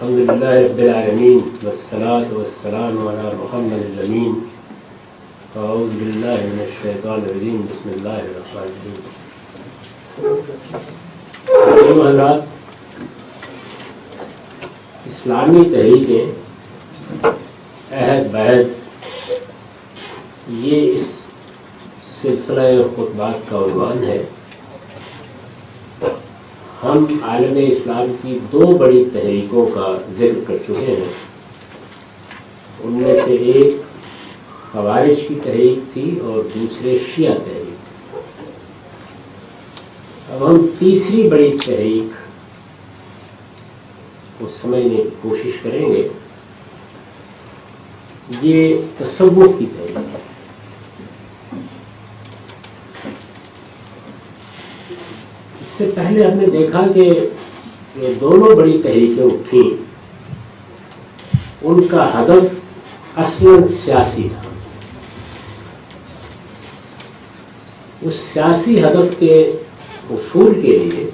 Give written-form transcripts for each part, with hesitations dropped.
الحمدللہ رب العالمین والصلاة والسلام علی محمد الامین اعوذ باللہ من الشیطان الرجیم بسم اللہ الرحمن الرحیم. حضرات، اسلامی تحریکیں عہد بعہد یہ اس سلسلہ خطبات کا عنوان ہے. ہم عالم اسلام کی دو بڑی تحریکوں کا ذکر کر چکے ہیں. ان میں سے ایک خوارج کی تحریک تھی اور دوسرے شیعہ تحریک. اب ہم تیسری بڑی تحریک کو سمجھنے کی کوشش کریں گے. یہ تصوف کی تحریک ہے. اس سے پہلے ہم نے دیکھا کہ یہ دونوں بڑی تحریکیں اٹھیں، ان کا ہدف اصلاً سیاسی تھا. اس سیاسی ہدف کے حصول کے لیے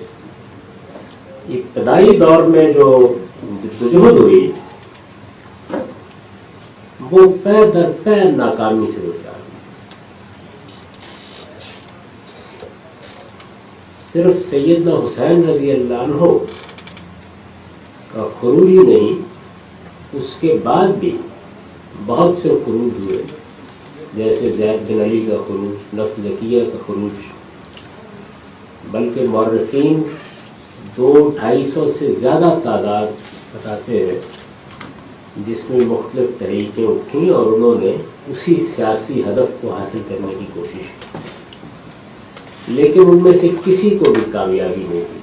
ابتدائی دور میں جو جدوجہد ہوئی وہ پے در پے ناکامی سے گزرا. صرف سیدنا حسین رضی اللہ عنہ کا خروج ہی نہیں، اس کے بعد بھی بہت سے خروج ہوئے، جیسے زید بن علی کا خروج، نفس زکیہ کا خروج. بلکہ مورخین 200-250 سے زیادہ تعداد بتاتے ہیں جس میں مختلف تحریکیں اٹھیں اور انہوں نے اسی سیاسی ہدف کو حاصل کرنے کی کوشش کی، لیکن ان میں سے کسی کو بھی کامیابی نہیں ہوئی.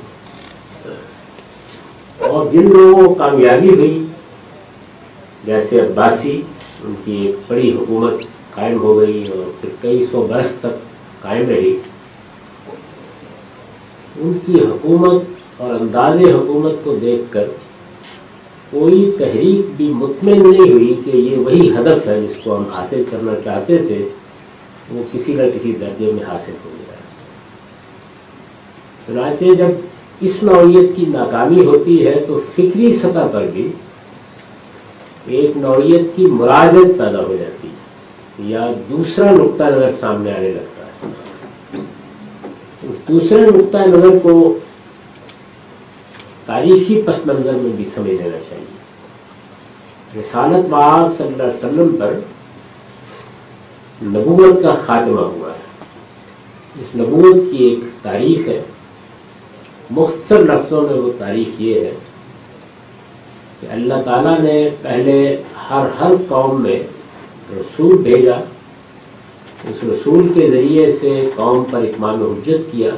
اور جن لوگوں کو کامیابی ہوئی، جیسے عباسی، ان کی ایک بڑی حکومت قائم ہو گئی اور پھر کئی سو برس تک قائم رہی. ان کی حکومت اور انداز حکومت کو دیکھ کر کوئی تحریک بھی مطمئن نہیں ہوئی کہ یہ وہی ہدف ہے جس کو ہم حاصل کرنا چاہتے تھے، وہ کسی نہ کسی درجے میں حاصل ہو گیا. چنانچہ جب اس نوعیت کی ناکامی ہوتی ہے تو فکری سطح پر بھی ایک نوعیت کی مراجعت پیدا ہو جاتی ہے یا دوسرا نقطہ نظر سامنے آنے لگتا ہے. اس دوسرے نقطہ نظر کو تاریخی پس منظر میں بھی سمجھ لینا چاہیے. رسالت مآب صلی اللہ علیہ وسلم پر نبوت کا خاتمہ ہوا ہے. اس نبوت کی ایک تاریخ ہے. مختصر لفظوں میں وہ تاریخ یہ ہے کہ اللہ تعالیٰ نے پہلے ہر قوم میں رسول بھیجا، اس رسول کے ذریعے سے قوم پر اتمام حجت کیا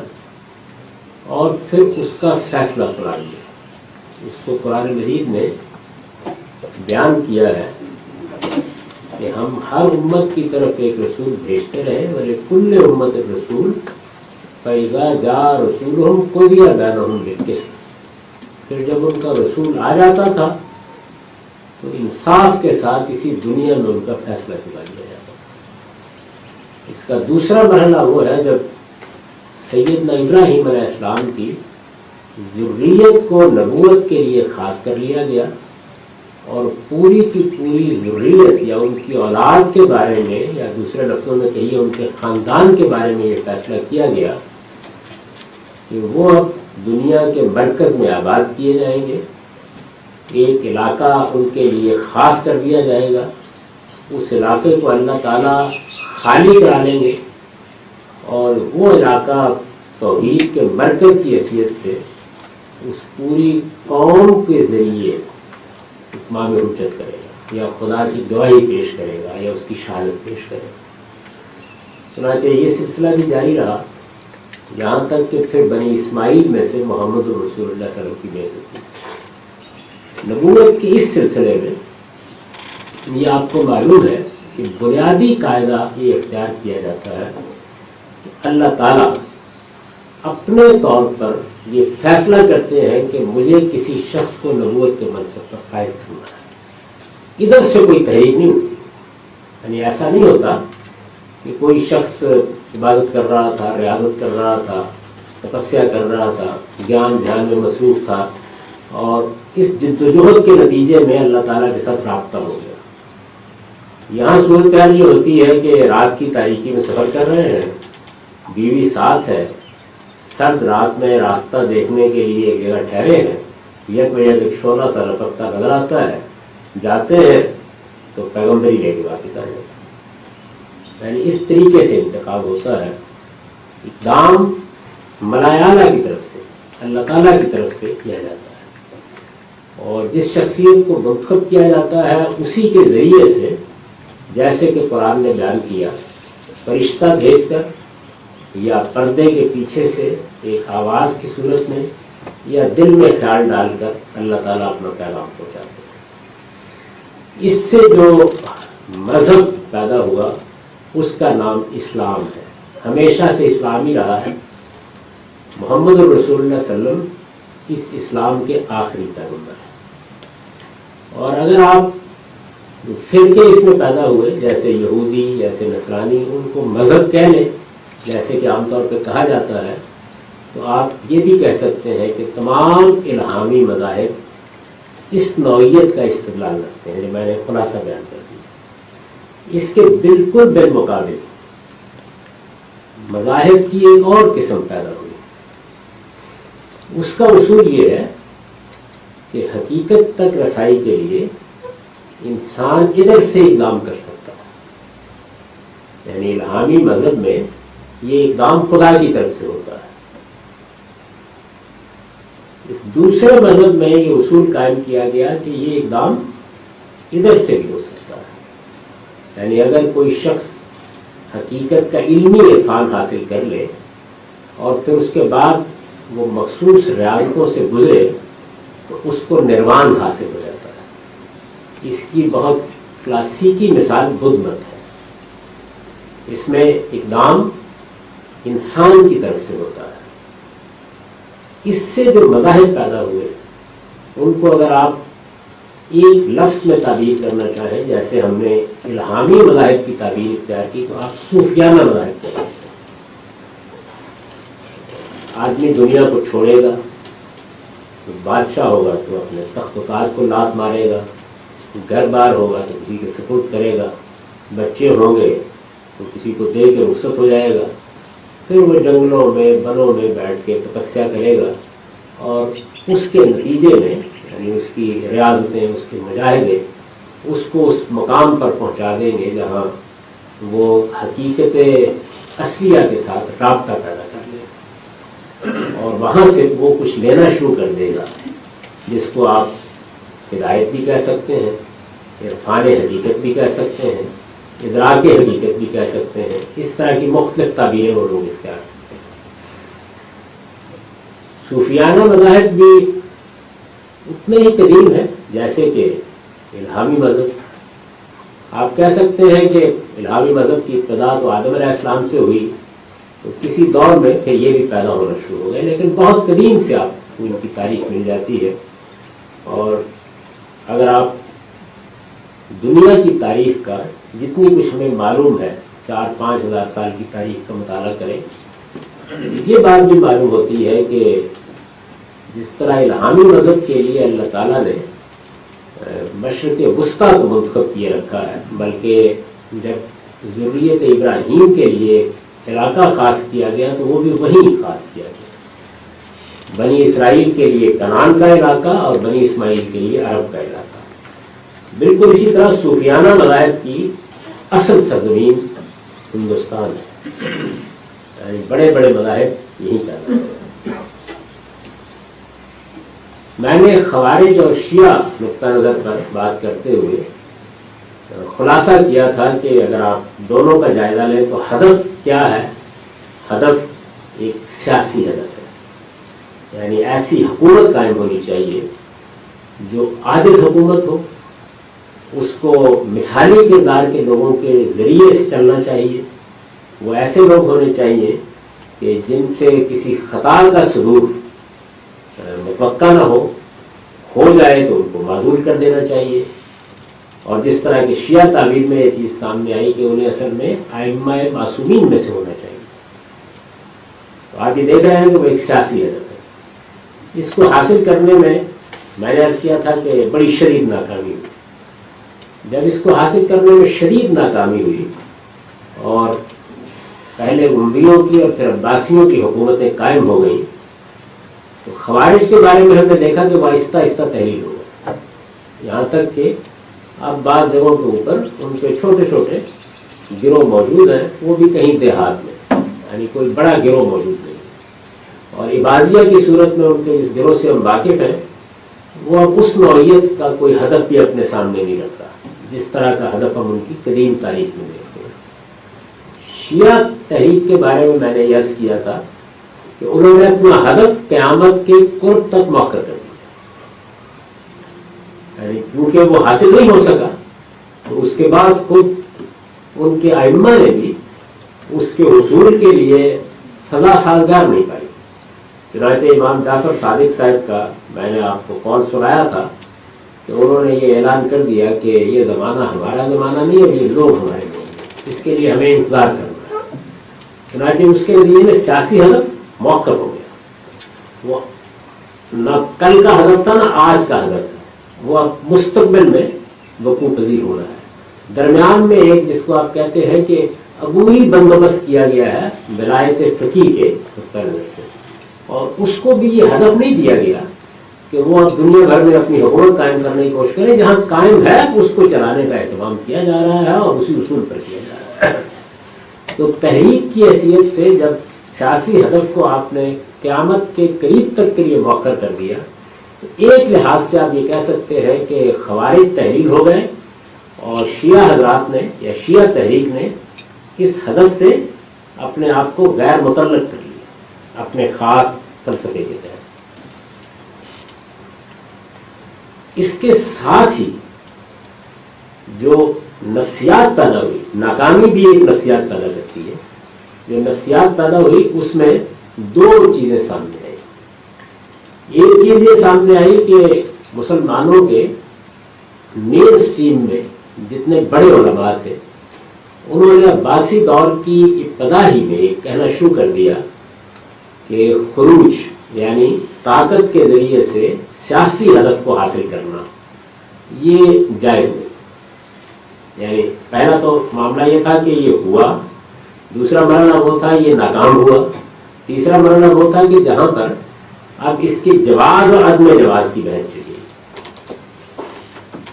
اور پھر اس کا فیصلہ قرار لیا. اس کو قرآن مجید نے بیان کیا ہے کہ ہم ہر امت کی طرف ایک رسول بھیجتے رہے، وَلِكُلِّ أُمَّةٍ رَسُولٌ فَإِذَا جَاءَ رَسُولُهُمْ قُضِيَ بَيْنَهُمْ بِالْقِسْطِ. پھر جب ان کا رسول آ جاتا تھا تو انصاف کے ساتھ اسی دنیا میں ان کا فیصلہ کرا دیا جاتا تھا. اس کا دوسرا مرحلہ وہ ہے جب سیدنا ابراہیم علیہ السلام کی ذریت کو نبوت کے لیے خاص کر لیا گیا اور پوری کی پوری ذریت یا ان کی اولاد کے بارے میں، یا دوسرے لفظوں میں کہیے ان کے خاندان کے بارے میں یہ فیصلہ کیا گیا کہ وہ اب دنیا کے مرکز میں آباد کیے جائیں گے. ایک علاقہ ان کے لیے خاص کر دیا جائے گا، اس علاقے کو اللہ تعالیٰ خالی کرا لیں گے اور وہ علاقہ توحید کے مرکز کی حیثیت سے اس پوری قوم کے ذریعے اتمام حجت کرے گا یا خدا کی گواہی پیش کرے گا یا اس کی شہادت پیش کرے گا. چنانچہ یہ سلسلہ بھی جاری رہا یہاں تک کہ پھر بنی اسماعیل میں سے محمد رسول اللہ صلی اللہ علیہ وسلم کی بعثت ہوئی. نبوت کے اس سلسلے میں یہ آپ کو معلوم ہے کہ بنیادی قاعدہ یہ اختیار کیا جاتا ہے کہ اللہ تعالیٰ اپنے طور پر یہ فیصلہ کرتے ہیں کہ مجھے کسی شخص کو نبوت کے منصب پر فائز کرنا ہے. ادھر سے کوئی تحریک نہیں اٹھتی. یعنی ایسا نہیں ہوتا کہ کوئی شخص عبادت کر رہا تھا، ریاضت کر رہا تھا، تپسیا کر رہا تھا، گیان دھیان میں مصروف تھا اور اس جدوجہد کے نتیجے میں اللہ تعالیٰ کے ساتھ رابطہ ہو گیا. یہاں صورتحال یہ ہوتی ہے کہ رات کی تاریکی میں سفر کر رہے ہیں، بیوی ساتھ ہے، سرد رات میں راستہ دیکھنے کے لیے ایک جگہ ٹھہرے ہیں، یک ایک شعلہ سا لپکتا نظر آتا ہے، جاتے ہیں تو پیغمبری لے کے واپس آ جاتے ہیں. یعنی اس طریقے سے انتخاب ہوتا ہے. اقدام ملائالہ کی طرف سے، اللہ تعالیٰ کی طرف سے کیا جاتا ہے، اور جس شخصیت کو منتخب کیا جاتا ہے اسی کے ذریعے سے، جیسے کہ قرآن نے بیان کیا، فرشتہ بھیج کر یا پردے کے پیچھے سے ایک آواز کی صورت میں یا دل میں خیال ڈال کر اللہ تعالیٰ اپنا پیغام پہنچاتے ہیں. اس سے جو مذہب پیدا ہوا اس کا نام اسلام ہے. ہمیشہ سے اسلام ہی رہا ہے. محمد الرسول اللہ صلی اللہ علیہ وسلم اس اسلام کے آخری پیغمبر ہیں. اور اگر آپ فرقے اس میں پیدا ہوئے، جیسے یہودی، جیسے نصرانی، ان کو مذہب کہہ لیں جیسے کہ عام طور پہ کہا جاتا ہے، تو آپ یہ بھی کہہ سکتے ہیں کہ تمام الہامی مذاہب اس نوعیت کا استدلال رکھتے ہیں جو میں نے خلاصہ بیان کر دیا. اس کے بالکل بالمقابل مذاہب کی ایک اور قسم پیدا ہوئی. اس کا اصول یہ ہے کہ حقیقت تک رسائی کے لیے انسان ادھر سے اقدام کر سکتا ہے. یعنی الہامی مذہب میں یہ اقدام خدا کی طرف سے ہوتا ہے. اس دوسرے مذہب میں یہ اصول قائم کیا گیا کہ یہ اقدام ادھر سے بھی ہو سکتا ہے. یعنی اگر کوئی شخص حقیقت کا علمی عرفان حاصل کر لے اور پھر اس کے بعد وہ مخصوص ریاضتوں سے گزرے تو اس کو نروان حاصل ہو جاتا ہے. اس کی بہت کلاسیکی مثال بدھ مت ہے. اس میں اقدام انسان کی طرف سے ہوتا ہے. اس سے جو مذاہب پیدا ہوئے ان کو اگر آپ ایک لفظ میں تعبیر کرنا چاہیں، جیسے ہم نے الہامی مذاہب کی تعبیر اختیار کی، تو آپ صوفیانہ مذاہب کہتے ہیں. آدمی دنیا کو چھوڑے گا، بادشاہ ہوگا تو اپنے تخت و تاج کو لات مارے گا، گھر بار ہوگا تو کسی کے سپرد کرے گا، بچے ہوں گے تو کسی کو دے کے رخصت ہو جائے گا، پھر وہ جنگلوں میں بنوں میں بیٹھ کے تپسیا کرے گا، اور اس کے نتیجے میں یعنی اس کی ریاضتیں، اس کے مجاہدے اس کو اس مقام پر پہنچا دیں گے جہاں وہ حقیقت اصلیہ کے ساتھ رابطہ پیدا کر لے گا، اور وہاں سے وہ کچھ لینا شروع کر دے گا جس کو آپ ہدایت بھی کہہ سکتے ہیں، عرفان حقیقت بھی کہہ سکتے ہیں، ادراک حقیقت بھی کہہ سکتے ہیں. اس طرح کی مختلف تعبیریں وہ لوگ اختیار کرتے ہیں. صوفیانہ مذاہب بھی اتنے ہی قدیم ہے جیسے کہ الہامی مذہب. آپ کہہ سکتے ہیں کہ الہامی مذہب کی ابتدا تو آدم علیہ السلام سے ہوئی، تو کسی دور میں پھر یہ بھی پیدا ہونا شروع ہو گئے، لیکن بہت قدیم سے آپ کو ان کی تاریخ مل جاتی ہے. اور اگر آپ دنیا کی تاریخ کا جتنی کچھ ہمیں معلوم ہے 4-5 ہزار سال کی تاریخ کا مطالعہ کریں، یہ بات بھی معلوم ہوتی ہے کہ جس طرح الہامی مذہب کے لیے اللہ تعالیٰ نے مشرق وسطیٰ کو منتخب کیے رکھا ہے، بلکہ جب ذریت ابراہیم کے لیے علاقہ خاص کیا گیا تو وہ بھی وہیں خاص کیا گیا. بنی اسرائیل کے لیے کنعان کا علاقہ اور بنی اسماعیل کے لیے عرب کا علاقہ. بالکل اسی طرح صوفیانہ مذاہب کی اصل سرزمین ہندوستان ہے. یعنی بڑے بڑے مذاہب یہیں پیدا ہوئے. میں نے خوارج اور شیعہ نقطہ نظر پر بات کرتے ہوئے خلاصہ کیا تھا کہ اگر آپ دونوں کا جائزہ لیں تو ہدف کیا ہے؟ ہدف ایک سیاسی ہدف ہے. یعنی ایسی حکومت قائم ہونی چاہیے جو عادل حکومت ہو، اس کو مثالی کردار کے لوگوں کے ذریعے سے چلنا چاہیے. وہ ایسے لوگ ہونے چاہیے کہ جن سے کسی خطا کا صدور متوقع نہ ہو جائے تو ان کو معذور کر دینا چاہیے. اور جس طرح کی شیعہ تعبیر میں یہ چیز سامنے آئی کہ انہیں اصل میں ائمہ معصومین میں سے ہونا چاہیے. تو آپ یہ دیکھ رہے ہیں کہ وہ ایک سیاسی ہدف ہے. اس کو حاصل کرنے میں میں نے عرض کیا تھا کہ بڑی شدید ناکامی ہوئی. جب اس کو حاصل کرنے میں شدید ناکامی ہوئی اور پہلے امویوں کی اور پھر عباسیوں کی حکومتیں قائم ہو گئیں تو خوارج کے بارے میں ہم نے دیکھا کہ وہ آہستہ آہستہ تحلیل ہو گئے، یہاں تک کہ اب بعض جگہوں کے اوپر ان کے چھوٹے چھوٹے گروہ موجود ہیں، وہ بھی کہیں دیہات میں، یعنی کوئی بڑا گروہ موجود نہیں. اور اباضیہ کی صورت میں ان کے جس گروہ سے ہم واقف ہیں وہ اب اس نوعیت کا کوئی ہدف بھی اپنے سامنے نہیں رکھتا جس طرح کا ہدف ہم ان کی قدیم تاریخ میں دیکھتے ہیں. شیعہ تحریک کے بارے میں نے یہ عرض کیا تھا کہ انہوں نے اپنا ہدف قیامت کے قرب تک مؤخر کر دیا، یعنی کیونکہ وہ حاصل نہیں ہو سکا تو اس کے بعد خود ان کے ائمہ نے بھی اس کے حصول کے لیے فضا سازگار نہیں پائی. چنانچہ امام جعفر صادق صاحب کا میں نے آپ کو قول سنایا تھا کہ انہوں نے یہ اعلان کر دیا کہ یہ زمانہ ہمارا زمانہ نہیں ہے، یہ لوگ ہمارے لوگ ہیں، اس کے لیے ہمیں انتظار کرنا ہے. چنانچہ اس کے لیے میں سیاسی ہدف موقف ہو گیا، وہ نہ کل کا ہدف تھا نہ آج کا ہدف ہے، وہ اب مستقبل میں وقوع پذیر ہو رہا ہے. درمیان میں ایک جس کو آپ کہتے ہیں کہ عبوری بندوبست کیا گیا ہے ولایت فقیہ کے نظر سے، اور اس کو بھی یہ ہدف نہیں دیا گیا کہ وہ اب دنیا بھر میں اپنی حکومت قائم کرنے کی کوشش کریں، جہاں قائم ہے اس کو چلانے کا اہتمام کیا جا رہا ہے اور اسی اصول پر کیا جا رہا ہے. تو تحریک کی حیثیت سے جب سیاسی ہدف کو آپ نے قیامت کے قریب تک کے لیے مؤخر کر دیا تو ایک لحاظ سے آپ یہ کہہ سکتے ہیں کہ خوارج تحلیل ہو گئے اور شیعہ حضرات نے یا شیعہ تحریک نے اس ہدف سے اپنے آپ کو غیر متعلق کر لیا اپنے خاص فلسفے کے تحت. اس کے ساتھ ہی جو نفسیات پیدا ہوئی، ناکامی بھی ایک نفسیات پیدا کرتی ہے، جو نفسیات پیدا ہوئی اس میں دو چیزیں سامنے آئی. ایک چیز یہ سامنے آئی کہ مسلمانوں کے مین سٹریم میں جتنے بڑے علماء تھے انہوں نے عباسی دور کی ابتدا ہی میں کہنا شروع کر دیا کہ خروج یعنی طاقت کے ذریعے سے سیاسی ہدف کو حاصل کرنا یہ جائز نہیں. یعنی پہلا تو معاملہ یہ تھا کہ یہ ہوا، دوسرا مرحلہ وہ تھا یہ ناکام ہوا، تیسرا مرحلہ وہ تھا کہ جہاں پر اب اس کے جواز اور عدم جواز کی بحث چلی.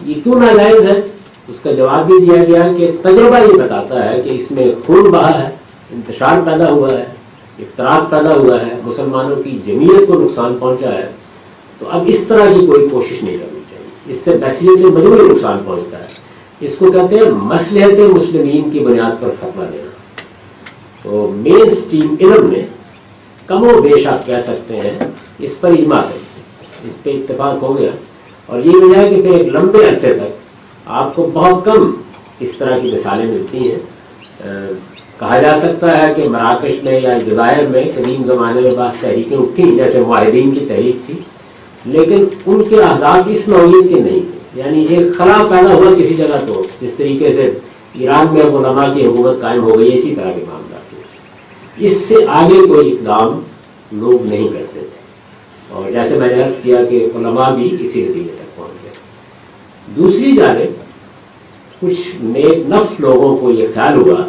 یہ کیوں ناجائز ہے اس کا جواب بھی دیا گیا کہ تجربہ یہ بتاتا ہے کہ اس میں خون بہا ہے، انتشار پیدا ہوا ہے، افتراق پیدا ہوا ہے، مسلمانوں کی جمعیت کو نقصان پہنچا ہے. تو اب اس طرح کی کوئی کوشش نہیں کرنی چاہیے، اس سے بحثیت مجموعی نقصان پہنچتا ہے. اس کو کہتے ہیں مصلحت مسلمین کی بنیاد پر فتویٰ دینا. تو مین سٹریم علم میں کم و بیش آپ کہہ سکتے ہیں اس پر اجماع ہے، اس پہ اتفاق ہو گیا. اور یہ وجہ ہے کہ پھر ایک لمبے عرصے تک آپ کو بہت کم اس طرح کی مثالیں ملتی ہیں. کہا جا سکتا ہے کہ مراکش میں یا جزائر میں قدیم زمانے میں بعض تحریکیں اٹھیں جیسے معاہدین کی تحریک تھی، لیکن ان کے اہداف اس نوعیت کے نہیں تھے. یعنی ایک خلا پیدا ہوا کسی جگہ تو جس طریقے سے ایران میں علماء کی حکومت قائم ہو گئی، اسی طرح کے معاملات ہوئے. اس سے آگے کوئی اقدام لوگ نہیں کرتے تھے، اور جیسے میں نے عرض کیا کہ علماء بھی اسی نتیجے تک پہنچ گئے. دوسری جانب کچھ نیک نفس لوگوں کو یہ خیال ہوا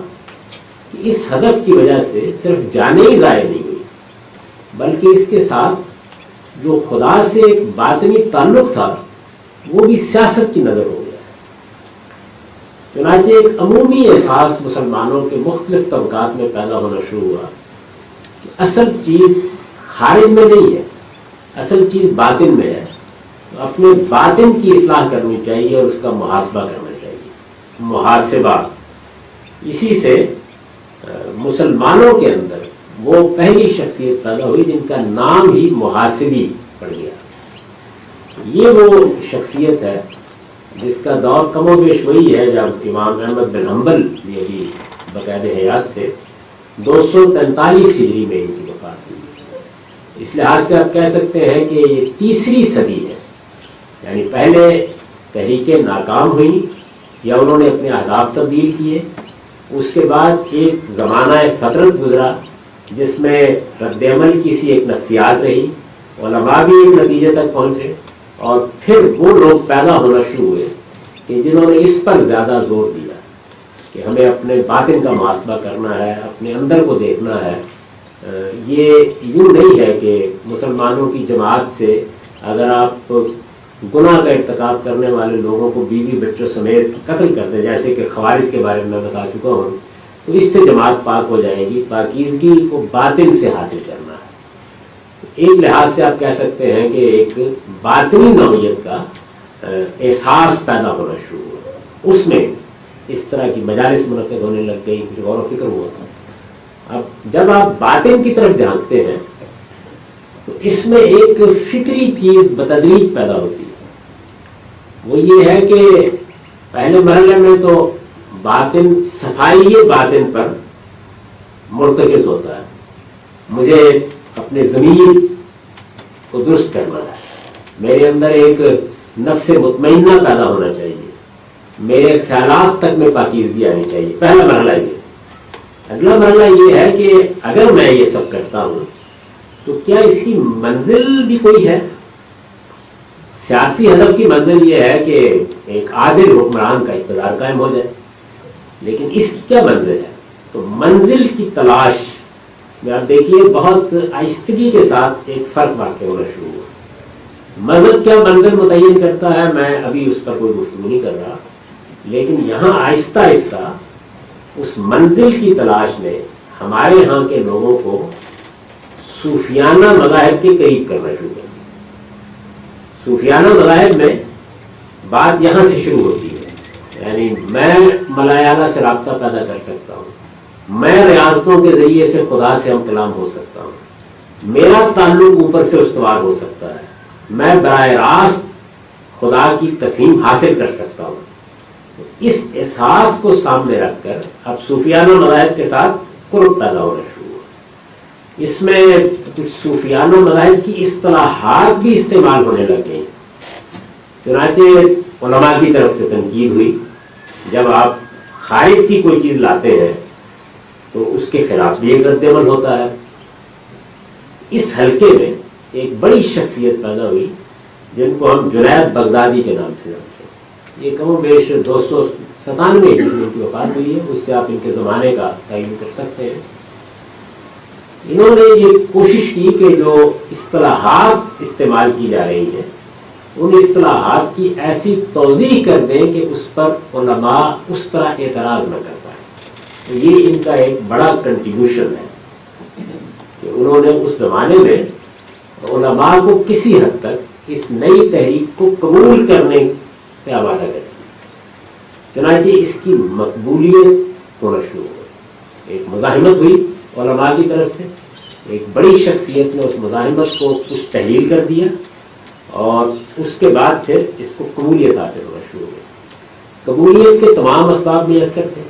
کہ اس ہدف کی وجہ سے صرف جانیں ہی ضائع نہیں ہوئی بلکہ اس کے ساتھ جو خدا سے ایک باطنی تعلق تھا وہ بھی سیاست کی نظر ہو گیا. چنانچہ ایک عمومی احساس مسلمانوں کے مختلف طبقات میں پیدا ہونا شروع ہوا کہ اصل چیز خارج میں نہیں ہے، اصل چیز باطن میں ہے. اپنے باطن کی اصلاح کرنی چاہیے اور اس کا محاسبہ کرنا چاہیے. محاسبہ، اسی سے مسلمانوں کے اندر وہ پہلی شخصیت پیدا ہوئی جن کا نام ہی محاسبی پڑ گیا. یہ وہ شخصیت ہے جس کا دور کم و بیش وہی ہے جب امام احمد بن حنبل یہ بھی باقاعد حیات تھے. 243 ہجری میں ان کی وفات ہوئی. اس لحاظ سے آپ کہہ سکتے ہیں کہ یہ تیسری صدی ہے. یعنی پہلے تحریکیں ناکام ہوئیں یا انہوں نے اپنے اہداف تبدیل کیے، اس کے بعد ایک زمانہ فترت گزرا جس میں رد عمل کی سی ایک نفسیات رہی، علماء بھی ایک نتیجے تک پہنچے، اور پھر وہ لوگ پیدا ہونا شروع ہوئے کہ جنہوں نے اس پر زیادہ زور دیا کہ ہمیں اپنے باطن کا محاسبہ کرنا ہے، اپنے اندر کو دیکھنا ہے۔ یہ یوں نہیں ہے کہ مسلمانوں کی جماعت سے اگر آپ گناہ کا ارتکاب کرنے والے لوگوں کو بیوی بچوں سمیت قتل کر دیں، جیسے کہ خوارج کے بارے میں بتا چکا ہوں، تو اس سے جماعت پاک ہو جائے گی۔ پاکیزگی کو باطن سے حاصل کرنا ہے۔ ایک لحاظ سے آپ کہہ سکتے ہیں کہ ایک باطنی نوعیت کا احساس پیدا ہونا شروع ہوا، اس میں اس طرح کی مجالس منعقد ہونے لگ گئی، کچھ غور و فکر ہوا تھا۔ اب جب آپ باطن کی طرف جھانکتے ہیں تو اس میں ایک فکری چیز بتدریج پیدا ہوتی ہے، وہ یہ ہے کہ پہلے مرحلے میں تو باطن، صفائی باطن پر مرتکز ہوتا ہے۔ مجھے اپنے ضمیر کو درست کرنا ہے، میرے اندر ایک نفس مطمئنہ پیدا ہونا چاہیے، میرے خیالات تک میں پاکیزگی آنی چاہیے، پہلا مرحلہ یہ۔ اگلا مرحلہ یہ ہے کہ اگر میں یہ سب کرتا ہوں تو کیا اس کی منزل بھی کوئی ہے؟ سیاسی ہدف کی منزل یہ ہے کہ ایک عادل حکمران کا اقتدار قائم ہو جائے، لیکن اس کی کیا منزل ہے؟ تو منزل کی تلاش میں آپ دیکھیے بہت آہستگی کے ساتھ ایک فرق واقع ہونا شروع ہوا۔ مذہب کیا منزل متعین کرتا ہے، میں ابھی اس پر کوئی گفتگو نہیں کر رہا، لیکن یہاں آہستہ آہستہ اس منزل کی تلاش نے ہمارے ہاں کے لوگوں کو صوفیانہ مذاہب کے قریب کرنا شروع کر دیا۔ صوفیانہ مذاہب میں بات یہاں سے شروع ہوتی ہے، یعنی میں ملایالہ سے رابطہ پیدا کر سکتا ہوں، میں ریاضتوں کے ذریعے سے خدا سے ہم کلام ہو سکتا ہوں، میرا تعلق اوپر سے استوار ہو سکتا ہے، میں براہ راست خدا کی تفہیم حاصل کر سکتا ہوں۔ اس احساس کو سامنے رکھ کر اب صوفیانہ مذاہب کے ساتھ قرب پیدا ہونا شروع ہوا۔ اس میں کچھ صوفیانہ مذاہب کی اصطلاحات بھی استعمال ہونے لگ گئی، چنانچہ علماء کی طرف سے تنقید ہوئی۔ جب آپ خارج کی کوئی چیز لاتے ہیں تو اس کے خلاف بھی ایک رد عمل ہوتا ہے۔ اس حلقے میں ایک بڑی شخصیت پیدا ہوئی جن کو ہم جنید بغدادی کے نام سے جانتے ہیں۔ یہ کم و بیش 297 ان کی وفات ہوئی ہے، اس سے آپ ان کے زمانے کا تعین کر سکتے ہیں۔ انہوں نے یہ کوشش کی کہ جو اصطلاحات استعمال کی جا رہی ہیں ان اصطلاحات کی ایسی توضیح کر دیں کہ اس پر علماء اس طرح اعتراض نہ کر پائیں۔ تو یہ ان کا ایک بڑا کنٹریبیوشن ہے کہ انہوں نے اس زمانے میں علماء کو کسی حد تک اس نئی تحریک کو قبول کرنے پہ آمادہ کر دیا۔ چنانچہ اس کی مقبولیت ہونا شروع ہوئی، ایک مزاحمت ہوئی علماء کی طرف سے، ایک بڑی شخصیت نے اس مزاحمت کو کچھ تحلیل کر دیا اور اس کے بعد پھر اس کو قبولیت حاصل ہونا شروع ہوئی۔ قبولیت کے تمام اسباب میسر تھے۔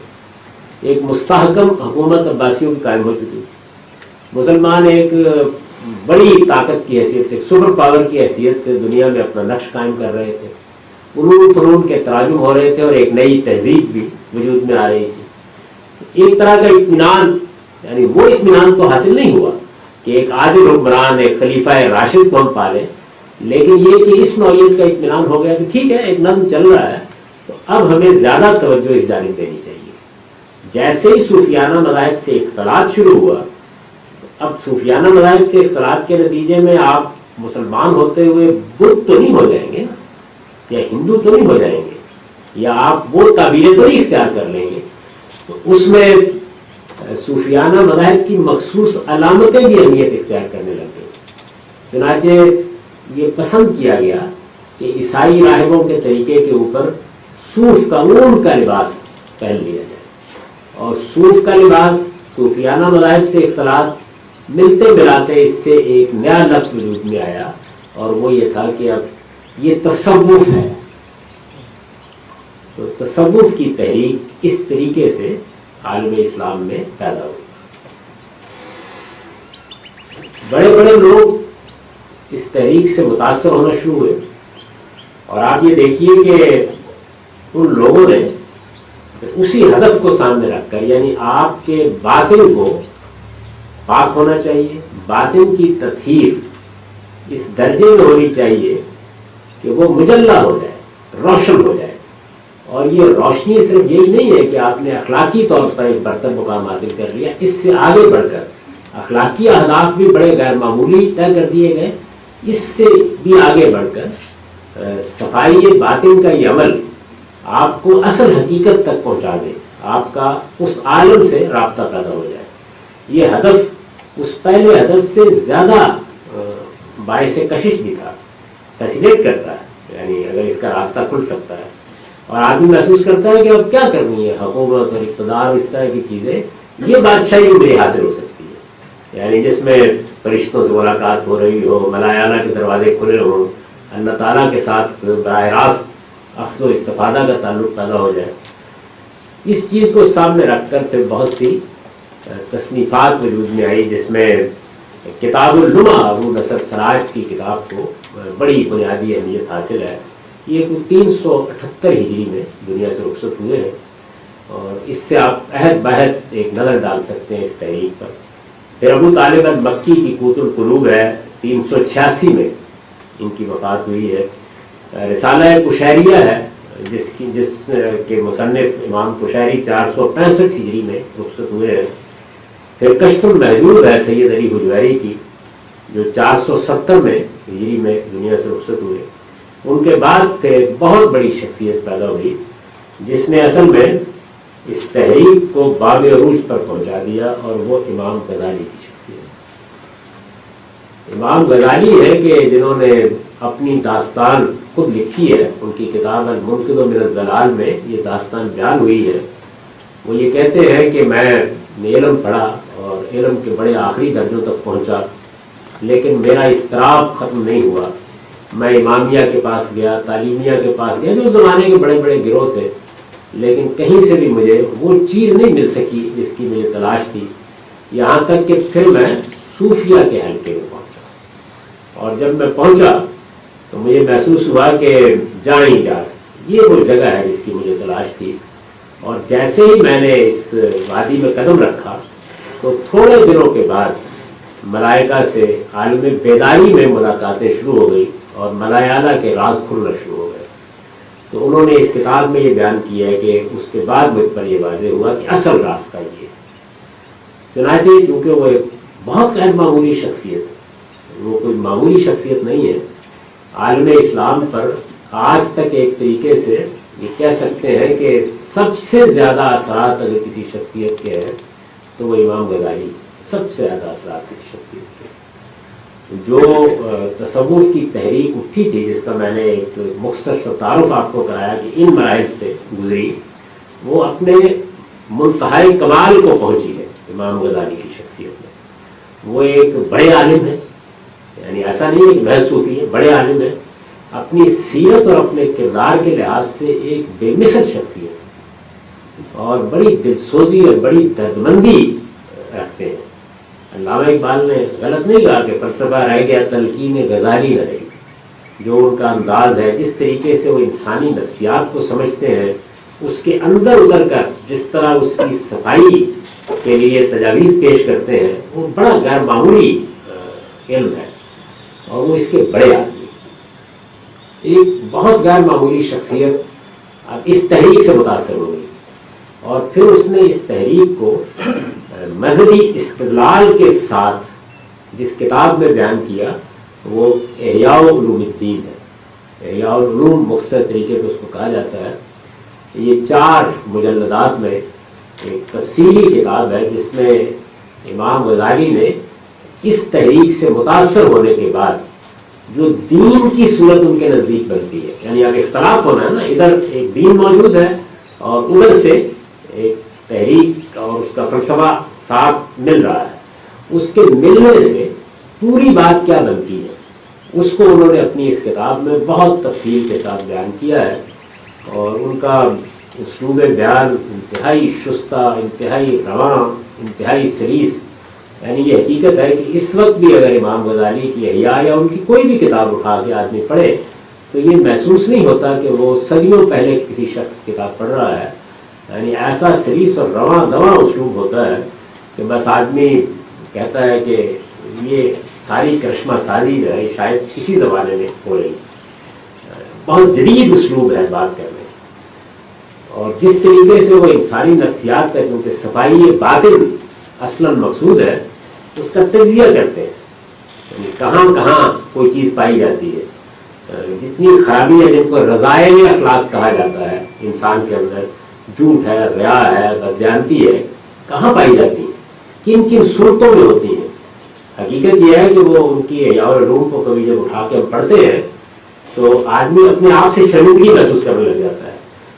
ایک مستحکم حکومت عباسیوں کی قائم ہو چکی، مسلمان ایک بڑی طاقت کی حیثیت سے، سپر پاور کی حیثیت سے دنیا میں اپنا نقش قائم کر رہے تھے، علوم فنون کے تراجم ہو رہے تھے اور ایک نئی تہذیب بھی وجود میں آ رہی تھی۔ ایک طرح کا اطمینان، یعنی وہ اطمینان تو حاصل نہیں ہوا کہ ایک عادل حکمران، ایک خلیفہ راشد کو ہم پالیں، لیکن یہ کہ اس نوعیت کا اطمینان ہو گیا کہ ٹھیک ہے ایک نظم چل رہا ہے تو اب ہمیں زیادہ توجہ اس جانب دینی چاہیے۔ جیسے ہی صوفیانہ مذاہب سے اختلاط شروع ہوا، اب صوفیانہ مذاہب سے اختلاط کے نتیجے میں آپ مسلمان ہوتے ہوئے بدھ تو نہیں ہو جائیں گے یا ہندو تو نہیں ہو جائیں گے، یا آپ وہ تعبیریں تو نہیں اختیار کر لیں گے۔ تو اس میں صوفیانہ مذاہب کی مخصوص علامتیں بھی اہمیت اختیار کرنے لگ گئی۔ چنانچہ یہ پسند کیا گیا کہ عیسائی راہبوں کے طریقے کے اوپر صوف کا، اون کا لباس پہن لیا جائے، اور صوف کا لباس صوفیانہ مذاہب سے اختلاط ملتے ملاتے اس سے ایک نیا لفظ وجود میں آیا، اور وہ یہ تھا کہ اب یہ تصوف ہے۔ تو تصوف کی تحریک اس طریقے سے عالم اسلام میں پیدا ہوئی۔ بڑے بڑے لوگ اس تحریک سے متاثر ہونا شروع ہوئے، اور آپ یہ دیکھیے کہ ان لوگوں نے اسی ہدف کو سامنے رکھ کر، یعنی آپ کے باطن کو پاک ہونا چاہیے، باطن کی تطہیر اس درجے میں ہونی چاہیے کہ وہ مجلہ ہو جائے، روشن ہو جائے. اور یہ روشنی صرف یہی نہیں ہے کہ آپ نے اخلاقی طور پر ایک برتر مقام حاصل کر لیا، اس سے آگے بڑھ کر اخلاقی اہداف بھی بڑے غیر معمولی طے کر دیے گئے. اس سے بھی آگے بڑھ کر صفائی باطن کا یہ عمل آپ کو اصل حقیقت تک پہنچا دے، آپ کا اس عالم سے رابطہ پیدا ہو جائے. یہ ہدف اس پہلے ہدف سے زیادہ باعث کشش بھی تھا، فیسینیٹ کرتا ہے. یعنی اگر اس کا راستہ کھل سکتا ہے اور آدمی محسوس کرتا ہے کہ اب کیا کرنی ہے، حکومت اور اقتدار اس طرح کی چیزیں، یہ بادشاہی میری حاصل ہو سکتی ہے. یعنی جس میں فرشتوں سے ملاقات ہو رہی ہو، ملائانہ کے دروازے کھلے ہوں، اللہ تعالیٰ کے ساتھ براہ راست اخذ و استفادہ کا تعلق پیدا ہو جائے. اس چیز کو سامنے رکھ کر پھر بہت سی تصنیفات وجود میں آئی، جس میں کتاب اللمع ابو نصر سراج کی کتاب کو بڑی بنیادی اہمیت حاصل ہے. یہ 378 ہجری میں دنیا سے رخصت ہوئے ہیں، اور اس سے آپ عہد بہد ایک نظر ڈال سکتے ہیں اس تحریک پر. پھر ابو طالب المکی کی قوت القلوب ہے، 386 میں ان کی وفات ہوئی ہے. رسالہ قشیریہ ہے جس کے مصنف امام قشیری 465 ہجری میں رخصت ہوئے ہیں. پھر کشف المحجوب ہے سید علی حجویری کی، جو 470 میں ہجری میں دنیا سے رخصت ہوئے. ان کے بعد پھر بہت بڑی شخصیت پیدا ہوئی جس نے اصل میں اس تحریک کو باب عروج پر پہنچا دیا، اور وہ امام غزالی کی شخصیت. امام غزالی ہے کہ جنہوں نے اپنی داستان خود لکھی ہے. ان کی کتاب المنقذ من الضلال میں یہ داستان بیان ہوئی ہے. وہ یہ کہتے ہیں کہ میں نے علم پڑھا اور علم کے بڑے آخری درجوں تک پہنچا، لیکن میرا اضطراب ختم نہیں ہوا. میں امامیہ کے پاس گیا، تعلیمیہ کے پاس گیا، جو زمانے کے بڑے بڑے گروہ تھے، لیکن کہیں سے بھی مجھے وہ چیز نہیں مل سکی جس کی مجھے تلاش تھی. یہاں تک کہ پھر میں صوفیہ کے حلقے میں پہنچا، اور جب میں پہنچا تو مجھے محسوس ہوا کہ جائیں اجاز یہ وہ جگہ ہے جس کی مجھے تلاش تھی. اور جیسے ہی میں نے اس وادی میں قدم رکھا تو تھوڑے دنوں کے بعد ملائکہ سے عالم بیداری میں ملاقاتیں شروع ہو گئی، اور ملائانہ کے راز کھلنا شروع ہو گئے. تو انہوں نے اس کتاب میں یہ بیان کیا ہے کہ اس کے بعد مجھ پر یہ واضح ہوا کہ اصل راستہ یہ ہے. چنانچہ کیونکہ وہ ایک بہت غیر معمولی شخصیت ہے، وہ کوئی معمولی شخصیت نہیں ہے، عالم اسلام پر آج تک ایک طریقے سے یہ کہہ سکتے ہیں کہ سب سے زیادہ اثرات اگر کسی شخصیت کے ہیں تو وہ امام غزالی سب سے زیادہ اثرات کسی شخصیت کے. جو تصوف کی تحریک اٹھی تھی، جس کا میں نے ایک مختصر سا تعارف آپ کو کرایا کہ ان مراحل سے گزری، وہ اپنے منتہائی کمال کو پہنچی ہے امام غزالی کی شخصیت میں. وہ ایک بڑے عالم ہیں، یعنی ایسا نہیں ہے کہ محض صوفی ہے، بڑے عالم ہیں، اپنی سیرت اور اپنے کردار کے لحاظ سے ایک بے مثل شخصیت ہے، اور بڑی دلسوزی اور بڑی دردمندی رکھتے ہیں. علامہ اقبال نے غلط نہیں کہا کہ فلسفہ رہ گیا تلقین غزالی نہ رہی. جو ان کا انداز ہے، جس طریقے سے وہ انسانی نفسیات کو سمجھتے ہیں، اس کے اندر اتر کر جس طرح اس کی صفائی کے لیے تجاویز پیش کرتے ہیں، وہ بڑا غیر معمولی علم ہے، اور وہ اس کے بڑے آدمی. ایک بہت غیر معمولی شخصیت اب اس تحریک سے متاثر ہو گئی، اور پھر اس نے اس تحریک کو مذہبی استدلال کے ساتھ جس کتاب میں بیان کیا وہ احیاء علوم الدین ہے. احیاء العلوم مختصر طریقے پہ اس کو کہا جاتا ہے. یہ 4 مجلدات میں ایک تفصیلی کتاب ہے جس میں امام غزالی نے اس تحریک سے متاثر ہونے کے بعد جو دین کی صورت ان کے نزدیک بنتی ہے، یعنی اب اختلاف ہونا ہے نا، ادھر ایک دین موجود ہے اور ادھر سے ایک تحریک اور اس کا فلسفہ ساتھ مل رہا ہے، اس کے ملنے سے پوری بات کیا بنتی ہے اس کو انہوں نے اپنی اس کتاب میں بہت تفصیل کے ساتھ بیان کیا ہے. اور ان کا اسلوب بیان انتہائی شستہ، انتہائی رواں، انتہائی سلیس. یعنی یہ حقیقت ہے کہ اس وقت بھی اگر امام غزالی کی احیاء یا ان کی کوئی بھی کتاب اٹھا کے آدمی پڑھے تو یہ محسوس نہیں ہوتا کہ وہ صدیوں پہلے کسی شخص کی کتاب پڑھ رہا ہے. یعنی ایسا سلیس اور رواں دواں اسلوب ہوتا ہے کہ بس آدمی کہتا ہے کہ یہ ساری کرشمہ سازی جو ہے شاید اسی زمانے میں ہو رہی. بہت جدید اسلوب ہے بات کرنے، اور جس طریقے سے وہ انسانی نفسیات کا کیونکہ صفائی باطن اصلاً مقصود ہے، اس کا تجزیہ کرتے ہیں، یعنی کہاں کہاں کوئی چیز پائی جاتی ہے، جتنی خرابی ہے جن کو رذائل اخلاق کہا جاتا ہے انسان کے اندر، جھوٹ ہے، ریا ہے، بددیانتی ہے، کہاں پائی جاتی ہے، کن کن صورتوں میں ہوتی ہیں۔ حقیقت یہ ہے کہ وہ ان کی احیاء العلوم کو کبھی جب اٹھا کے ہم پڑھتے ہیں تو آدمی اپنے آپ سے شرمندگی محسوس کرنے لگ جاتا ہے،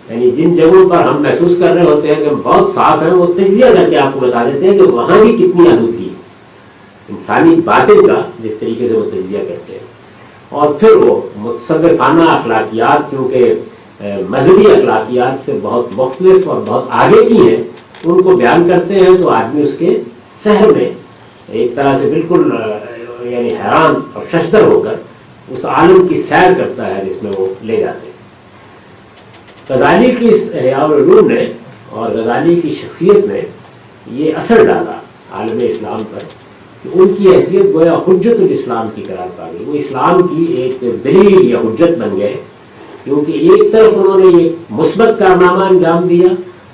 یعنی جن جگہوں پر ہم محسوس کر رہے ہوتے ہیں کہ ہم بہت صاف ہیں، وہ تجزیہ کر کے آپ کو بتا دیتے ہیں کہ وہاں بھی کتنی آلودگی ہے انسانی باطن کا، جس طریقے سے وہ تجزیہ کرتے ہیں۔ اور پھر وہ متصوفانہ اخلاقیات، کیونکہ مذہبی اخلاقیات سے بہت مختلف اور بہت آگے کی ہیں، ان کو بیان کرتے ہیں، تو آدمی اس کے سحر میں ایک طرح سے بالکل یعنی حیران اور ششدر ہو کر اس عالم کی سیر کرتا ہے جس میں وہ لے جاتے ہیں۔ غزالی کی اس احیاء العلوم نے اور غزالی کی شخصیت نے یہ اثر ڈالا عالم اسلام پر کہ ان کی حیثیت گویا حجت الاسلام کی قرار پا گئی، وہ اسلام کی ایک دلیل یا حجت بن گئے، کیونکہ ایک طرف انہوں نے یہ مثبت کارنامہ انجام دیا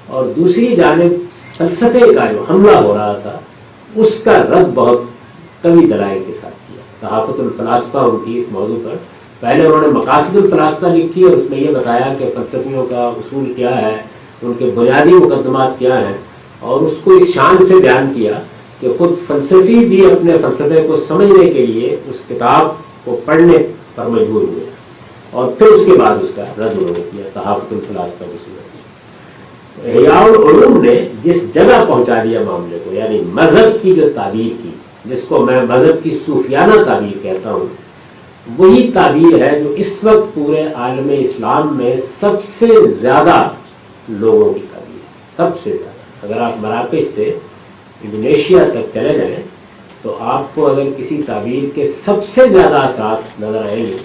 اور دوسری جانب فلسفے کا جو حملہ ہو رہا تھا اس کا رد بہت قوی دلائل کے ساتھ کیا۔ تحافظ الفلاسفہ ان کی اس موضوع پر، پہلے انہوں نے مقاصد الفلاسفہ لکھی اور اس میں یہ بتایا کہ فلسفیوں کا اصول کیا ہے، ان کے بنیادی مقدمات کیا ہیں، اور اس کو اس شان سے بیان کیا کہ خود فلسفی بھی اپنے فلسفے کو سمجھنے کے لیے اس کتاب کو پڑھنے پر مجبور ہوئے، اور پھر اس کے بعد اس کا رد انہوں نے کیا تحافظ الفلاسفہ کی صورت میں۔ احیاء العلوم نے جس جگہ پہنچا دیا معاملے کو، یعنی مذہب کی جو تعبیر کی، جس کو میں مذہب کی صوفیانہ تعبیر کہتا ہوں، وہی تعبیر ہے جو اس وقت پورے عالم اسلام میں سب سے زیادہ لوگوں کی تعبیر ہے، سب سے زیادہ۔ اگر آپ مراکش سے انڈونیشیا تک چلے جائیں تو آپ کو اگر کسی تعبیر کے سب سے زیادہ اثرات نظر آئیں گے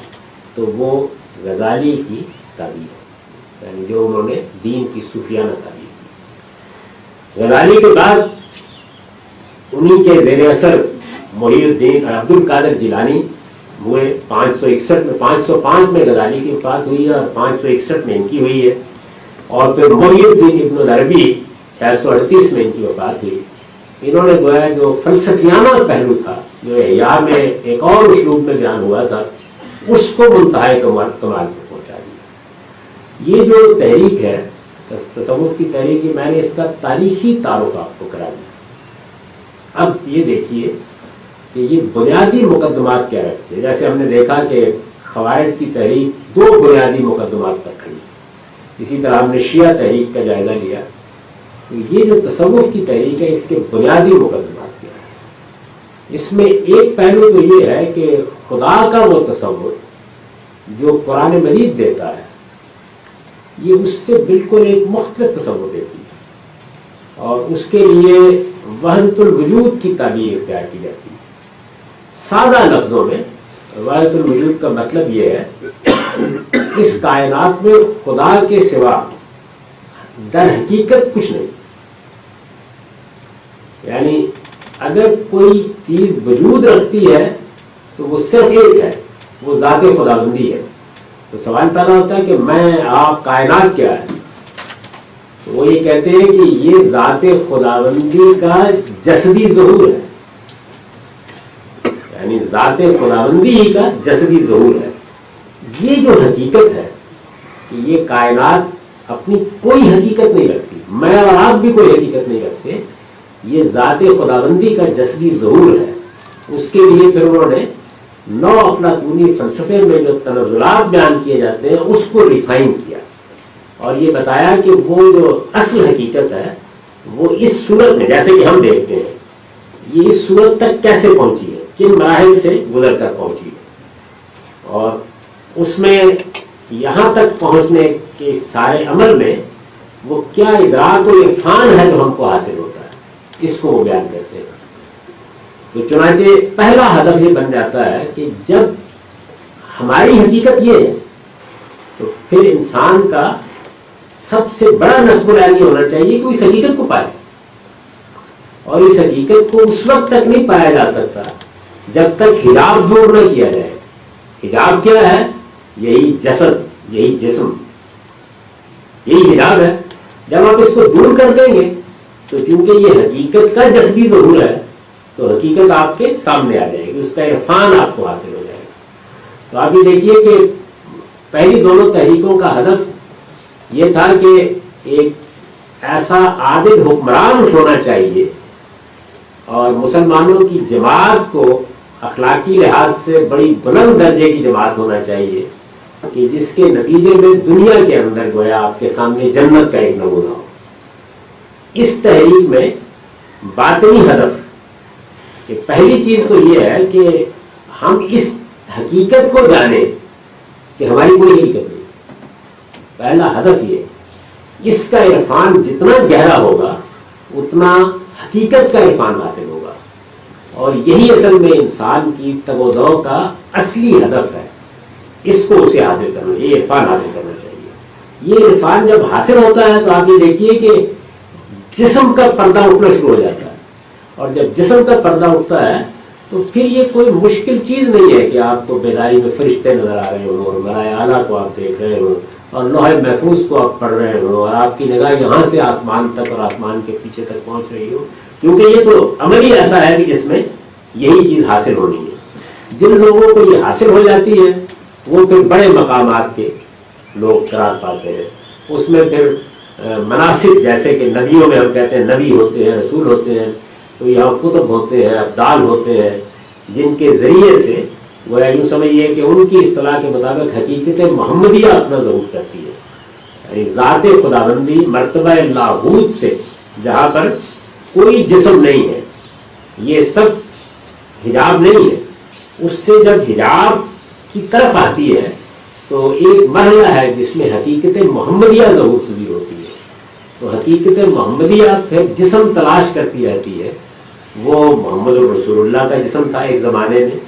تو وہ غزالی کی تعبیر ہے، یعنی جو انہوں نے دین کی صوفیانہ تعبیر کی۔ غزالی کے بعد انہی کے زیر اثر محی الدین عبد القادر جیلانی ہوئے 561 میں، 505 میں غزالی کی وفات ہوئی ہے اور 561 میں ان کی ہوئی ہے، اور پھر محی الدین ابن العربی 638 میں ان کی وفات ہوئی۔ انہوں نے گویا جو فلسفیانہ پہلو تھا جو احیاء میں ایک اور اسلوب میں بیان ہوا تھا، اس کو منتہائے کمال پہ پہنچا دیا۔ یہ جو تحریک ہے تصوف کی تحریک، میں نے اس کا تاریخی تعارف آپ کو کرا دیا۔ اب یہ دیکھیے کہ یہ بنیادی مقدمات کیا رکھتے ہیں۔ جیسے ہم نے دیکھا کہ قواعد کی تحریک 2 بنیادی مقدمات پر کھڑی، اسی طرح ہم نے شیعہ تحریک کا جائزہ لیا۔ یہ جو تصوف کی تحریک ہے، اس کے بنیادی مقدمات کیا ہے؟ اس میں ایک پہلو تو یہ ہے کہ خدا کا وہ تصور جو قرآن مجید دیتا ہے، یہ اس سے بالکل ایک مختلف تصور دیتی ہے، اور اس کے لیے وحدت الوجود کی تعبیر اختیار کی جاتی ہے۔ سادہ لفظوں میں وحدت الوجود کا مطلب یہ ہے اس کائنات میں خدا کے سوا در حقیقت کچھ نہیں، یعنی اگر کوئی چیز وجود رکھتی ہے تو وہ صرف ایک ہے، وہ ذات خداوندی ہے۔ تو سوال پیدا ہوتا ہے کہ میں، آپ، کائنات کیا ہے؟ تو وہ یہ کہتے ہیں کہ یہ ذات خداوندی کا جسدی ظہور ہے، یعنی ذات خداوندی ہی کا جسدی ظہور ہے۔ یہ جو حقیقت ہے کہ یہ کائنات اپنی کوئی حقیقت نہیں رکھتی، میں اور آپ بھی کوئی حقیقت نہیں رکھتے، یہ ذات خداوندی کا جسدی ظہور ہے۔ اس کے لیے پھر انہوں نے نو افلاطونی فلسفے میں جو تنزلات بیان کیے جاتے ہیں اس کو ریفائن کیا، اور یہ بتایا کہ وہ جو اصل حقیقت ہے وہ اس صورت میں، جیسے کہ ہم دیکھتے ہیں، یہ اس صورت تک کیسے پہنچی ہے، کن مراحل سے گزر کر پہنچی ہے، اور اس میں یہاں تک پہنچنے کے سارے عمل میں وہ کیا ادراک و عرفان ہے جو ہم کو حاصل ہوتا ہے، اس کو وہ بیان کرتے ہیں۔ تو چنانچہ پہلا ہدف یہ بن جاتا ہے کہ جب ہماری حقیقت یہ ہے تو پھر انسان کا سب سے بڑا نصب العین ہونا چاہیے کہ وہ اس حقیقت کو پائے، اور اس حقیقت کو اس وقت تک نہیں پایا جا سکتا جب تک حجاب دور نہ کیا جائے۔ حجاب کیا ہے؟ یہی جسد یہی جسم، یہی حجاب ہے. جب آپ اس کو دور کر دیں گے تو چونکہ یہ حقیقت کا جسدی ظہور ہے تو حقیقت آپ کے سامنے آ جائے گی، اس کا عرفان آپ کو حاصل ہو جائے گا. تو آپ یہ دیکھیے کہ پہلی دونوں تحریکوں کا ہدف یہ تھا کہ ایک ایسا عادل حکمران ہونا چاہیے اور مسلمانوں کی جماعت کو اخلاقی لحاظ سے بڑی بلند درجے کی جماعت ہونا چاہیے کہ جس کے نتیجے میں دنیا کے اندر گویا آپ کے سامنے جنت کا ایک نمونہ ہو. اس تحریک میں باطنی ہدف کہ پہلی چیز تو یہ ہے کہ ہم اس حقیقت کو جانیں کہ ہماری کوئی حقیقت نہیں. پہلا ہدف یہ، اس کا عرفان جتنا گہرا ہوگا اتنا حقیقت کا عرفان حاصل ہوگا، اور یہی اصل میں انسان کی تگ و دو کا اصلی ہدف ہے. اس کو اسے حاصل کرنا، یہ عرفان حاصل کرنا چاہیے. یہ عرفان جب حاصل ہوتا ہے تو آپ یہ دیکھیے کہ جسم کا پردہ اٹھنا شروع ہو جاتا ہے، اور جب جسم کا پردہ اٹھتا ہے تو پھر یہ کوئی مشکل چیز نہیں ہے کہ آپ کو بیداری میں فرشتے نظر آ رہے ہوں اور ملائے اعلیٰ کو آپ دیکھ رہے ہوں اور لوح محفوظ کو آپ پڑھ رہے ہوں اور آپ کی نگاہ یہاں سے آسمان تک اور آسمان کے پیچھے تک پہنچ رہی ہو، کیونکہ یہ تو عمل ہی ایسا ہے کہ جس میں یہی چیز حاصل ہونی ہے. جن لوگوں کو یہ حاصل ہو جاتی ہے وہ پھر بڑے مقامات کے لوگ قرار پاتے ہیں. اس میں پھر مناسب، جیسے کہ نبیوں میں ہم کہتے ہیں نبی ہوتے ہیں، رسول ہوتے ہیں، تو یہاں کتب ہوتے ہیں، ابدال ہوتے ہیں، جن کے ذریعے سے وہ یوں سمجھیے کہ ان کی اصطلاح کے مطابق حقیقت محمدیہ اپنا ظہور کرتی ہے. یعنی ذات خداوندی، مرتبہ لاہوت سے جہاں پر کوئی جسم نہیں ہے، یہ سب حجاب نہیں ہے، اس سے جب حجاب کی طرف آتی ہے تو ایک مرحلہ ہے جس میں حقیقت محمدیہ ظہور پذیر ہوتی ہے. تو حقیقت محمدیہ پھر جسم تلاش کرتی رہتی ہے. وہ محمد الرسول اللہ کا جسم تھا ایک زمانے میں،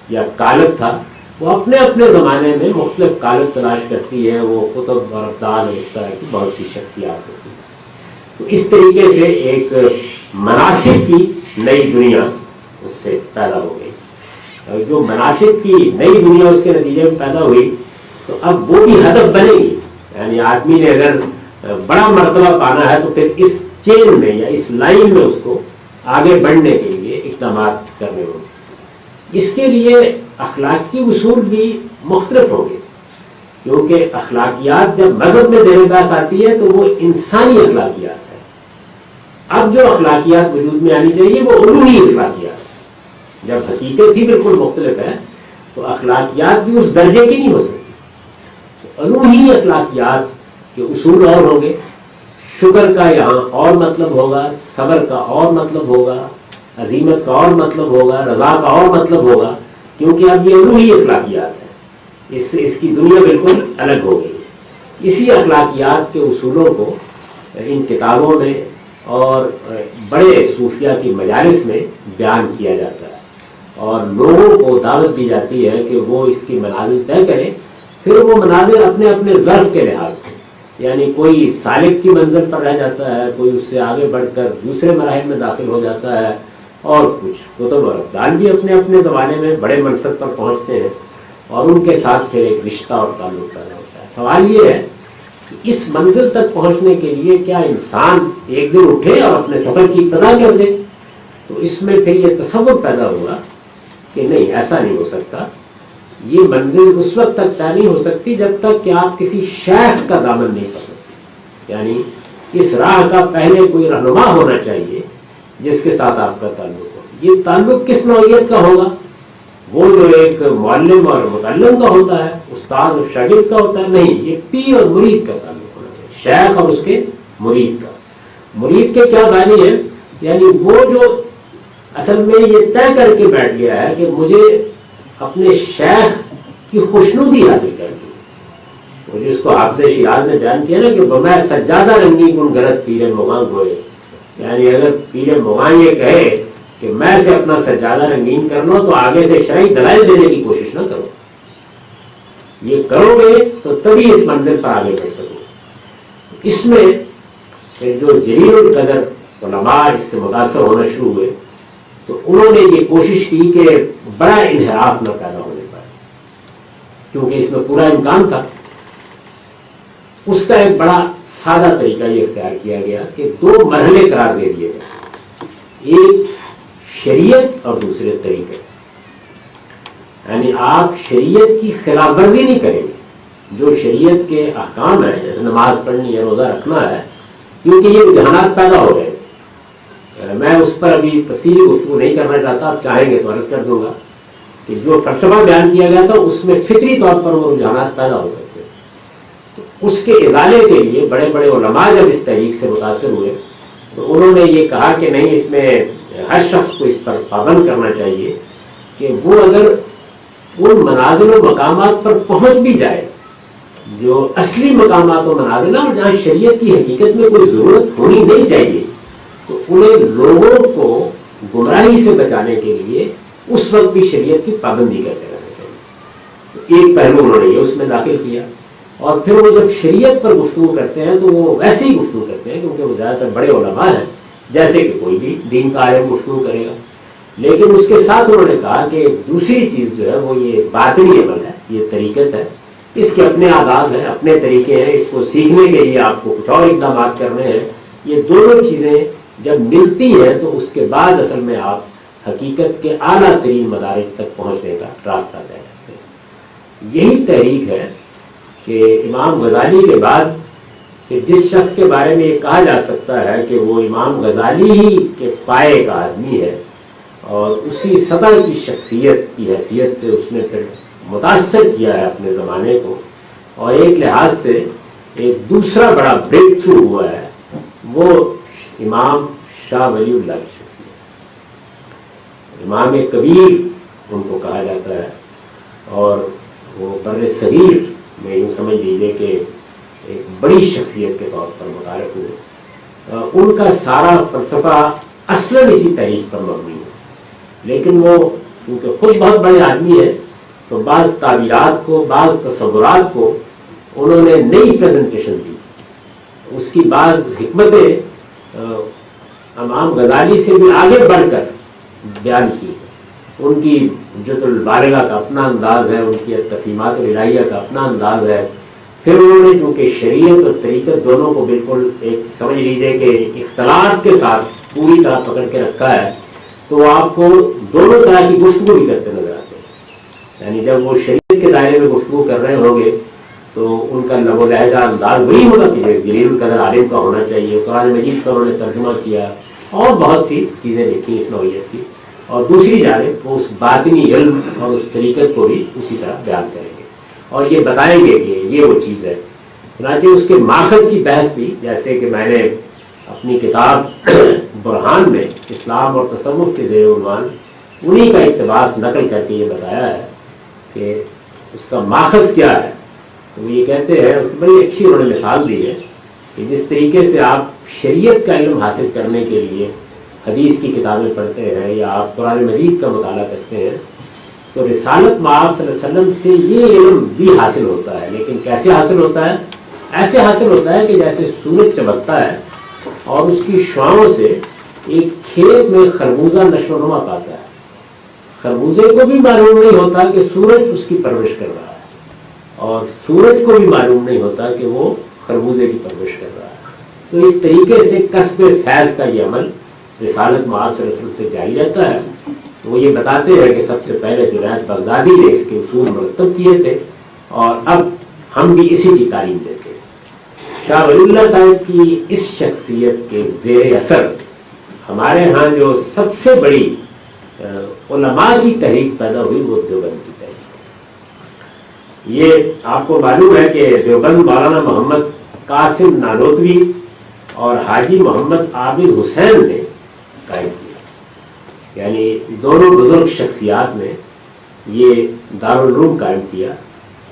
یا قالب تھا، وہ اپنے اپنے زمانے میں مختلف قالب تلاش کرتی ہے. وہ قطب اور ابدال اور اس طرح کی بہت سی شخصیات ہوتی ہیں. تو اس طریقے سے ایک مناسب کی نئی دنیا اس سے پیدا ہو گئی. اور جو مناسب کی نئی دنیا اس کے نتیجے میں پیدا ہوئی تو اب وہ بھی ہدف بنے گی. یعنی آدمی نے اگر بڑا مرتبہ پانا ہے تو پھر اس چین میں یا اس لائن میں اس کو آگے بڑھنے کے لیے اقدامات کرنے ہوں گے. اس کے لیے اخلاقی اصول بھی مختلف ہوں گے، کیونکہ اخلاقیات جب مذہب میں زیر بحث آتی ہے تو وہ انسانی اخلاقیات ہے. اب جو اخلاقیات وجود میں آنی چاہیے وہ الوہی اخلاقیات ہے. جب حقیقت ہی بالکل مختلف ہے تو اخلاقیات بھی اس درجے کی نہیں ہو سکتی. الوہی اخلاقیات کے اصول اور ہوں گے. شکر کا یہاں اور مطلب ہوگا، صبر کا اور مطلب ہوگا، عزیمت کا اور مطلب ہوگا، رضا کا اور مطلب ہوگا، کیونکہ اب یہ الوہی اخلاقیات ہے. اس کی دنیا بالکل الگ ہو گئی ہے. اسی اخلاقیات کے اصولوں کو ان کتابوں میں اور بڑے صوفیہ کی مجالس میں بیان کیا جاتا ہے اور لوگوں کو دعوت دی جاتی ہے کہ وہ اس کی منازل طے کریں. پھر وہ مناظر اپنے اپنے ظرف کے لحاظ سے، یعنی کوئی سالک کی منزل پر رہ جاتا ہے، کوئی اس سے آگے بڑھ کر دوسرے مراحل میں داخل ہو جاتا ہے، اور کچھ کتب اور ابدال بھی اپنے اپنے زمانے میں بڑے منصب پر پہنچتے ہیں اور ان کے ساتھ پھر ایک رشتہ اور تعلق پیدا ہوتا ہے. سوال یہ ہے کہ اس منزل تک پہنچنے کے لیے کیا انسان ایک دن اٹھے اور اپنے سفر کی ابتدا کر دے؟ تو اس میں پھر یہ تصور پیدا ہوا کہ نہیں، ایسا نہیں ہو سکتا. یہ منزل اس وقت تک طے نہیں ہو سکتی جب تک کہ آپ کسی شیخ کا دامن نہیں پکڑتے. یعنی اس راہ کا پہلے کوئی رہنما ہونا چاہیے جس کے ساتھ آپ کا تعلق ہو. یہ تعلق کس نوعیت کا ہوگا؟ وہ جو ایک معلم اور متعلم کا ہوتا ہے، استاد اور شاگرد کا ہوتا ہے، نہیں، یہ پیر اور مرید کا تعلق ہونا چاہیے، شیخ اور اس کے مرید کا. مرید کے کیا معنی ہے؟ یعنی وہ جو اصل میں یہ طے کر کے بیٹھ گیا ہے کہ مجھے اپنے شیخ کی خوشنودی حاصل کرنی ہے. وہ جس کو حافظ شیراز نے بیان کیا نا کہ بمیں سجادہ رنگی کن گرد پیر مغاں گوئے. یعنی اگر پیر مغاں یہ کہے کہ میں سے اپنا سجادہ رنگین کر لو تو آگے سے شرعی دلائل دینے کی کوشش نہ کرو. یہ کرو گے تو تبھی اس منزل پر آگے بڑھ سکو. اس میں جو جلیل القدر علماء اس سے متاثر ہونا شروع ہوئے تو انہوں نے یہ کوشش کی کہ بڑا انحراف نہ پیدا ہونے پائے، کیونکہ اس میں پورا امکان تھا اس کا ایک بڑا سادہ طریقہ یہ اختیار کیا گیا کہ 2 مرحلے قرار دے دیے گئے، ایک شریعت اور دوسرے طریقے. یعنی آپ شریعت کی خلاف ورزی نہیں کریں گے، جو شریعت کے احکام ہیں جیسے نماز پڑھنی ہے، روزہ رکھنا ہے، کیونکہ یہ رجحانات پیدا ہو گئے. میں اس پر ابھی تفصیلی گفتگو نہیں کرنا چاہتا، آپ چاہیں گے تو عرض کر دوں گا کہ جو فلسفہ بیان کیا گیا تھا اس میں فطری طور پر وہ رجحانات پیدا ہو سکتے ہیں. تو اس کے ازالے کے لیے بڑے بڑے علماء جب اس تحریک سے متاثر ہوئے تو انہوں نے یہ کہا کہ نہیں، اس میں ہر شخص کو اس پر پابند کرنا چاہیے کہ وہ اگر ان منازل و مقامات پر پہنچ بھی جائے جو اصلی مقامات و منازل ہیں اور جہاں شریعت کی حقیقت میں کوئی ضرورت ہونی نہیں چاہیے، تو انہیں لوگوں کو گمراہی سے بچانے کے لیے اس وقت بھی شریعت کی پابندی کرتے رہنا چاہیے. تو ایک پہلو انہوں نے یہ اس میں داخل کیا. اور پھر وہ جب شریعت پر گفتگو کرتے ہیں تو وہ ویسے ہی گفتگو کرتے ہیں کیونکہ وہ زیادہ تر بڑے علماء ہیں جیسے کہ کوئی بھی دین کا عالم گفتگو کرے گا. لیکن اس کے ساتھ انہوں نے کہا کہ دوسری چیز جو ہے وہ یہ باطنی عمل ہے، یہ طریقت ہے، اس کے اپنے آداب ہیں، اپنے طریقے ہیں، اس کو سیکھنے کے لیے آپ کو کچھ اور اقدامات کرنے ہیں. یہ دونوں چیزیں جب ملتی ہیں تو اس کے بعد اصل میں آپ حقیقت کے اعلیٰ ترین مدارج تک پہنچنے کا راستہ طے کرتے ہیں. یہی تحریک ہے کہ امام غزالی کے بعد کہ جس شخص کے بارے میں یہ کہا جا سکتا ہے کہ وہ امام غزالی ہی کے پائے کا آدمی ہے اور اسی سطح کی شخصیت کی حیثیت سے اس نے پھر متاثر کیا ہے اپنے زمانے کو، اور ایک لحاظ سے ایک دوسرا بڑا بریک تھرو ہوا ہے، وہ امام شاہ ولی اللہ کی شخصیت. امام کبیر ان کو کہا جاتا ہے، اور وہ بر صغیر میں یوں سمجھ لیجیے کہ ایک بڑی شخصیت کے طور پر متعارف ہوئے. ان کا سارا فلسفہ اصلاً اسی تحریک پر مبنی ہے، لیکن وہ کیونکہ خود بہت بڑے آدمی ہیں تو بعض تعبیرات کو، بعض تصورات کو انہوں نے نئی پریزنٹیشن دی. اس کی بعض حکمتیں امام غزالی سے بھی آگے بڑھ کر بیان کی. ان کی حجت البالغہ کا اپنا انداز ہے، ان کی تفہیمات الہیہ کا اپنا انداز ہے. پھر انہوں نے چونکہ شریعت اور طریقت دونوں کو بالکل ایک سمجھ لیجیے کہ اختلاط کے ساتھ پوری طرح پکڑ کے رکھا ہے، تو آپ کو دونوں طرح کی گفتگو بھی کرتے نظر آتے ہیں. یعنی جب وہ شریعت کے دائرے میں گفتگو کر رہے ہوں گے تو ان کا لب و لہجہ انداز وہی ہوگا کہ جلیل القدر عالم کا ہونا چاہیے. قرآن مجید کا انہوں نے ترجمہ کیا اور بہت سی چیزیں لکھی اس نوعیت کی، اور دوسری جانب وہ اس باطنی علم اور اس طریقت کو بھی اسی طرح بیان کریں گے اور یہ بتائیں گے کہ یہ وہ چیز ہے. چنانچہ اس کے ماخذ کی بحث بھی، جیسے کہ میں نے اپنی کتاب برہان میں اسلام اور تصوف کے زیر عنوان انہی کا اقتباس نقل کر کے یہ بتایا ہے کہ اس کا ماخذ کیا ہے. تو وہ یہ کہتے ہیں، اس کی بڑی اچھی انہوں نے مثال دی ہے کہ جس طریقے سے آپ شریعت کا علم حاصل کرنے کے لیے حدیث کی کتابیں پڑھتے ہیں یا آپ قرآن مجید کا مطالعہ کرتے ہیں، تو رسالت مآب صلی اللہ علیہ وسلم سے یہ علم بھی حاصل ہوتا ہے. لیکن کیسے حاصل ہوتا ہے؟ ایسے حاصل ہوتا ہے کہ جیسے سورج چمکتا ہے اور اس کی شعاؤں سے ایک کھیت میں خربوزہ نشو و نما پاتا ہے. خربوزے کو بھی معلوم نہیں ہوتا کہ سورج اس کی پرورش کر رہا ہے، اور سورج کو بھی معلوم نہیں ہوتا کہ وہ خربوزے کی پرورش کر رہا ہے. تو اس طریقے سے کسب فیض کا یہ عمل رسالت مآب صلی اللہ علیہ وسلم سے جاری رہتا ہے. وہ یہ بتاتے ہیں کہ سب سے پہلے جنید بغدادی نے اس کے اصول مرتب کیے تھے اور اب ہم بھی اسی کی تعلیم دیتے ہیں. شاہ ولی اللہ صاحب کی اس شخصیت کے زیر اثر ہمارے ہاں جو سب سے بڑی علماء کی تحریک پیدا ہوئی وہ دیوبند کی تحریک. یہ آپ کو معلوم ہے کہ دیوبند مولانا محمد قاسم نانوتوی اور حاجی محمد عابد حسین نے قائم کیا. یعنی دونوں بزرگ شخصیات نے یہ دارالعلوم قائم کیا،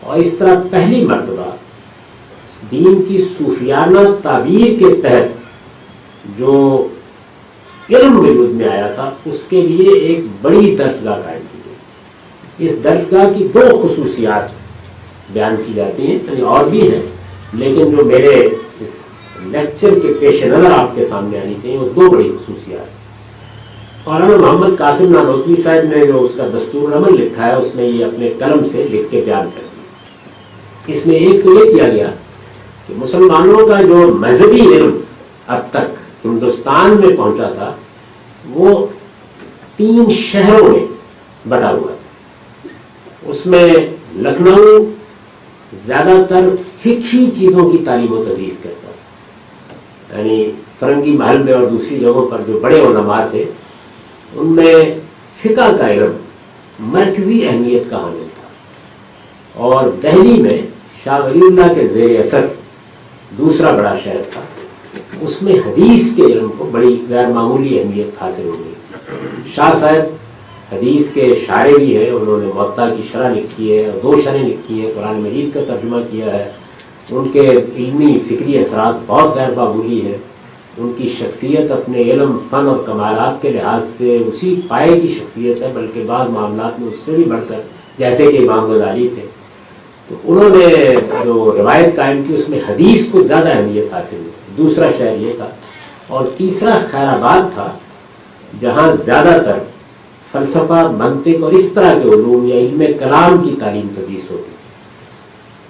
اور اس طرح پہلی مرتبہ دین کی صوفیانہ تعبیر کے تحت جو علم وجود میں آیا تھا اس کے لیے ایک بڑی درسگاہ قائم کی گئی. اس درسگاہ کی 2 خصوصیات بیان کی جاتی ہیں، یعنی اور بھی ہیں، لیکن جو میرے اس لیکچر کے پیش نظر آپ کے سامنے آنی چاہیے وہ 2 بڑی خصوصیات. مولانا محمد قاسم نانوتوی صاحب نے جو اس کا دستور العمل لکھا ہے اس میں یہ اپنے قلم سے لکھ کے بیان کر دیا. اس میں ایک تو یہ کیا گیا کہ مسلمانوں کا جو مذہبی علم اب تک ہندوستان میں پہنچا تھا وہ 3 شہروں میں بٹا ہوا تھا. اس میں لکھنؤ زیادہ تر فقہی چیزوں کی تعلیم و تدریس کرتا تھا، یعنی فرنگی محل میں اور دوسری جگہوں پر جو بڑے علماء تھے ان میں فقہ کا علم مرکزی اہمیت کا حامل تھا. اور دہلی میں شاہ ولی اللہ کے زیر اثر دوسرا بڑا شہر تھا، اس میں حدیث کے علم کو بڑی غیر معمولی اہمیت حاصل ہو گئی. شاہ صاحب حدیث کے شارح بھی ہیں، انہوں نے موطا کی شرح لکھی ہے اور 2 شرحیں لکھی ہیں، قرآن مجید کا ترجمہ کیا ہے. ان کے علمی فکری اثرات بہت غیر معمولی ہیں. ان کی شخصیت اپنے علم، فن اور کمالات کے لحاظ سے اسی پائے کی شخصیت ہے، بلکہ بعض معاملات میں اس سے بھی بڑھ کر، جیسے کہ امام غزالی تھے. تو انہوں نے جو روایت قائم کی اس میں حدیث کو زیادہ اہمیت حاصل ہوئی. دوسرا شہر یہ تھا. اور تیسرا خیر آباد تھا، جہاں زیادہ تر فلسفہ، منطق اور اس طرح کے علوم یا علم کلام کی تعلیم تدریس ہوتی.